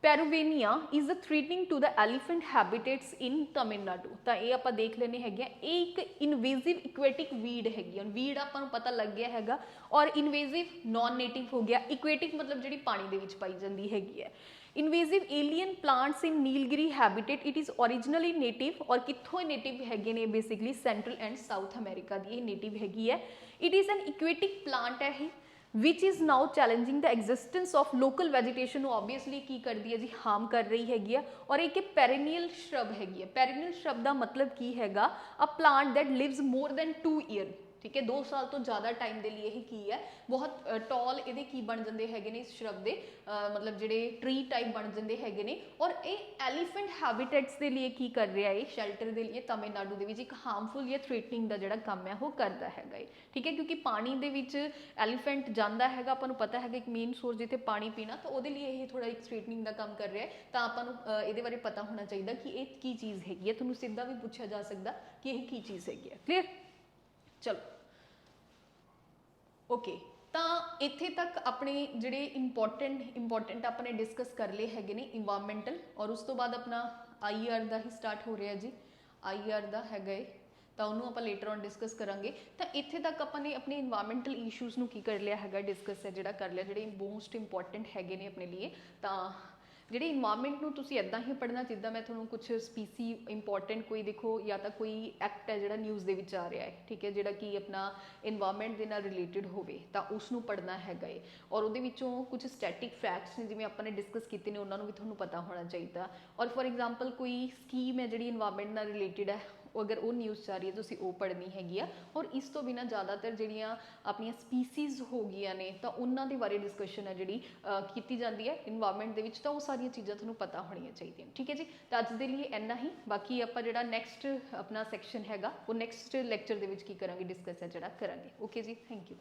peruviana is a threatening to the elephant habitats in Tamil Nadu. ਤਾਂ ਇਹ ਆਪਾਂ ਦੇਖ ਲੈਣੇ ਹੈਗੇ ਆ, ਇਹ ਇੱਕ ਇਨਵੇਸਿਵ ਇਕੁਐਟਿਕ ਵੀਡ ਹੈਗੀ ਆ। ਵੀਡ ਆਪਾਂ ਨੂੰ ਪਤਾ ਲੱਗ ਗਿਆ ਹੈਗਾ, ਔਰ ਇਨਵੇਸਿਵ ਨॉन ਨੇਟਿਵ ਹੋ ਗਿਆ, ਇਕੁਐਟਿਕ ਮਤਲਬ ਜਿਹੜੀ ਪਾਣੀ ਦੇ ਵਿੱਚ ਪਾਈ ਜਾਂਦੀ ਹੈਗੀ ਹੈ। Invasive alien plants in Nilgiri habitat, it is originally native, ਔਰ ਕਿੱਥੋਂ ਨੇਟਿਵ ਹੈਗੇ ਨੇ, basically central and south America ਦੀ ਇਹ ਨੇਟਿਵ ਹੈਗੀ ਹੈ। ਇਟ ਇਜ਼ ਐਨ ਇਕੁਐਟਿਕ ਪਲਾਂਟ ਹੈ ਇਹ, which is now challenging the existence of local vegetation ਨੂੰ obviously ਕੀ ਕਰਦੀ ਹੈ ਜੀ, ਹਾਰਮ ਕਰ ਰਹੀ ਹੈਗੀ ਆ। ਔਰ ਇੱਕ ਪੈਰੀਨੀਅਲ ਸ਼ਰਬ ਹੈਗੀ ਹੈ। ਪੈਰੀਨੀਅਲ ਸ਼ਰਬ ਦਾ ਮਤਲਬ ਕੀ ਹੈਗਾ, ਅ plant that lives more than 2 year, ਠੀਕ ਹੈ, 2 ਸਾਲ ਤੋਂ ਜ਼ਿਆਦਾ ਟਾਈਮ ਦੇ ਲਈ ਇਹ ਕੀ ਹੈ, ਬਹੁਤ ਟੌਲ ਇਹਦੇ ਕੀ ਬਣ ਜਾਂਦੇ ਹੈਗੇ ਨੇ, ਇਸ ਸ਼ਰਬ ਦੇ ਮਤਲਬ ਜਿਹੜੇ ਟਰੀ ਟਾਈਪ ਬਣ ਜਾਂਦੇ ਹੈਗੇ ਨੇ। ਔਰ ਇਹ ਐਲੀਫੈਂਟ ਹੈਬਿਟੇਟਸ ਦੇ ਲਈ ਕੀ ਕਰ ਰਿਹਾ ਹੈ, ਸ਼ੈਲਟਰ ਦੇ ਲਈ ਤਮਿਲਨਾਡੂ ਦੇ ਵਿੱਚ ਇੱਕ ਹਾਰਮਫੁਲ ਜਾਂ ਥ੍ਰੇਟਨਿੰਗ ਦਾ ਜਿਹੜਾ ਕੰਮ ਹੈ ਉਹ ਕਰਦਾ ਹੈਗਾ ਹੈ, ਠੀਕ ਹੈ, ਕਿਉਂਕਿ ਪਾਣੀ ਦੇ ਵਿੱਚ ਐਲੀਫੈਂਟ ਜਾਂਦਾ ਹੈਗਾ, ਆਪਾਂ ਨੂੰ ਪਤਾ ਹੈਗਾ ਇੱਕ ਮੇਨ ਸੋਰਸ ਜਿੱਥੇ ਪਾਣੀ ਪੀਣਾ, ਤਾਂ ਉਹਦੇ ਲਈ ਇਹ ਥੋੜਾ ਇੱਕ ਥ੍ਰੇਟਨਿੰਗ ਦਾ ਕੰਮ ਕਰ ਰਿਹਾ ਹੈ। ਤਾਂ ਆਪਾਂ ਨੂੰ ਇਹਦੇ ਬਾਰੇ ਪਤਾ ਹੋਣਾ ਚਾਹੀਦਾ ਕਿ ਇਹ ਕੀ ਚੀਜ਼ ਹੈਗੀ ਹੈ, ਤੁਹਾਨੂੰ ਸਿੱਧਾ ਵੀ ਪੁੱਛਿਆ ਜਾ ਸਕਦਾ ਕਿ ਇਹ ਕੀ ਚੀਜ਼ ਹੈਗੀ ਹੈ। ਕਲੀਅਰ, ਚਲੋ ਓਕੇ। ਤਾਂ ਇੱਥੇ ਤੱਕ ਆਪਣੇ ਜਿਹੜੇ ਇੰਪੋਰਟੈਂਟ ਆਪਣੇ ਡਿਸਕਸ ਕਰ ਲਏ ਹੈਗੇ ਨੇ ਇਨਵਾਇਰਮੈਂਟਲ, ਔਰ ਉਸ ਤੋਂ ਬਾਅਦ ਆਪਣਾ IER ਦਾ ਹੀ ਸਟਾਰਟ ਹੋ ਰਿਹਾ ਜੀ। IER ਦਾ ਹੈਗਾ ਏ, ਤਾਂ ਉਹਨੂੰ ਆਪਾਂ ਲੇਟਰ ਔਨ ਡਿਸਕਸ ਕਰਾਂਗੇ। ਤਾਂ ਇੱਥੇ ਤੱਕ ਆਪਾਂ ਨੇ ਆਪਣੇ ਇਨਵਾਇਰਮੈਂਟਲ ਇਸ਼ੂਜ਼ ਨੂੰ ਕੀ ਕਰ ਲਿਆ ਹੈਗਾ, ਡਿਸਕਸ ਹੈ ਜਿਹੜਾ ਕਰ ਲਿਆ, ਜਿਹੜੇ ਮੋਸਟ ਇੰਪੋਰਟੈਂਟ ਹੈਗੇ ਨੇ ਆਪਣੇ ਲਈ। ਤਾਂ ਜਿਹੜੇ ਇਨਵਾਇਰਮੈਂਟ ਨੂੰ ਤੁਸੀਂ ਇੱਦਾਂ ਹੀ ਪੜ੍ਹਨਾ, ਜਿੱਦਾਂ ਮੈਂ ਤੁਹਾਨੂੰ ਕੁਛ ਸਪੀਸੀ ਇੰਪੋਰਟੈਂਟ ਕੋਈ ਦੇਖੋ, ਜਾਂ ਤਾਂ ਕੋਈ ਐਕਟ ਹੈ ਜਿਹੜਾ ਨਿਊਜ਼ ਦੇ ਵਿੱਚ ਆ ਰਿਹਾ ਹੈ, ਠੀਕ ਹੈ, ਜਿਹੜਾ ਕਿ ਆਪਣਾ ਇਨਵਾਇਰਮੈਂਟ ਦੇ ਨਾਲ ਰਿਲੇਟਡ ਹੋਵੇ, ਤਾਂ ਉਸ ਨੂੰ ਪੜ੍ਹਨਾ ਹੈਗਾ ਏ। ਔਰ ਉਹਦੇ ਵਿੱਚੋਂ ਕੁਝ ਸਟੈਟਿਕ ਫੈਕਟਸ ਨੇ ਜਿਵੇਂ ਆਪਾਂ ਨੇ ਡਿਸਕਸ ਕੀਤੇ ਨੇ, ਉਹਨਾਂ ਨੂੰ ਵੀ ਤੁਹਾਨੂੰ ਪਤਾ ਹੋਣਾ ਚਾਹੀਦਾ। ਔਰ ਫੋਰ ਐਗਜ਼ਾਮਪਲ ਕੋਈ ਸਕੀਮ ਹੈ ਜਿਹੜੀ ਇਨਵਾਇਰਮੈਂਟ ਨਾਲ ਰਿਲੇਟਡ ਹੈ, ਅਗਰ ਉਹ ਨਿਊਜ਼ 'ਚ ਆ ਰਹੀ ਹੈ ਤੁਸੀਂ ਉਹ ਪੜ੍ਹਨੀ ਹੈਗੀ ਆ। ਔਰ ਇਸ ਤੋਂ ਬਿਨਾਂ ਜ਼ਿਆਦਾਤਰ ਜਿਹੜੀਆਂ ਆਪਣੀਆਂ ਸਪੀਸੀਜ਼ ਹੋ ਗਈਆਂ ਨੇ, ਤਾਂ ਉਹਨਾਂ ਦੇ ਬਾਰੇ ਡਿਸਕਸ਼ਨ ਹੈ ਜਿਹੜੀ ਕੀਤੀ ਜਾਂਦੀ ਹੈ ਇਨਵਾਇਰਮੈਂਟ ਦੇ ਵਿੱਚ, ਤਾਂ ਉਹ ਸਾਰੀਆਂ ਚੀਜ਼ਾਂ ਤੁਹਾਨੂੰ ਪਤਾ ਹੋਣੀਆਂ ਚਾਹੀਦੀਆਂ, ਠੀਕ ਹੈ ਜੀ। ਤਾਂ ਅੱਜ ਦੇ ਲਈ ਇੰਨਾ ਹੀ, ਬਾਕੀ ਆਪਾਂ ਜਿਹੜਾ ਨੈਕਸਟ ਆਪਣਾ ਸੈਕਸ਼ਨ ਹੈਗਾ ਉਹ ਨੈਕਸਟ ਲੈਕਚਰ ਦੇ ਵਿੱਚ ਕੀ ਕਰਾਂਗੇ, ਡਿਸਕਸ ਹੈ ਜਿਹੜਾ ਕਰਾਂਗੇ। ਓਕੇ ਜੀ, ਥੈਂਕ ਯੂ।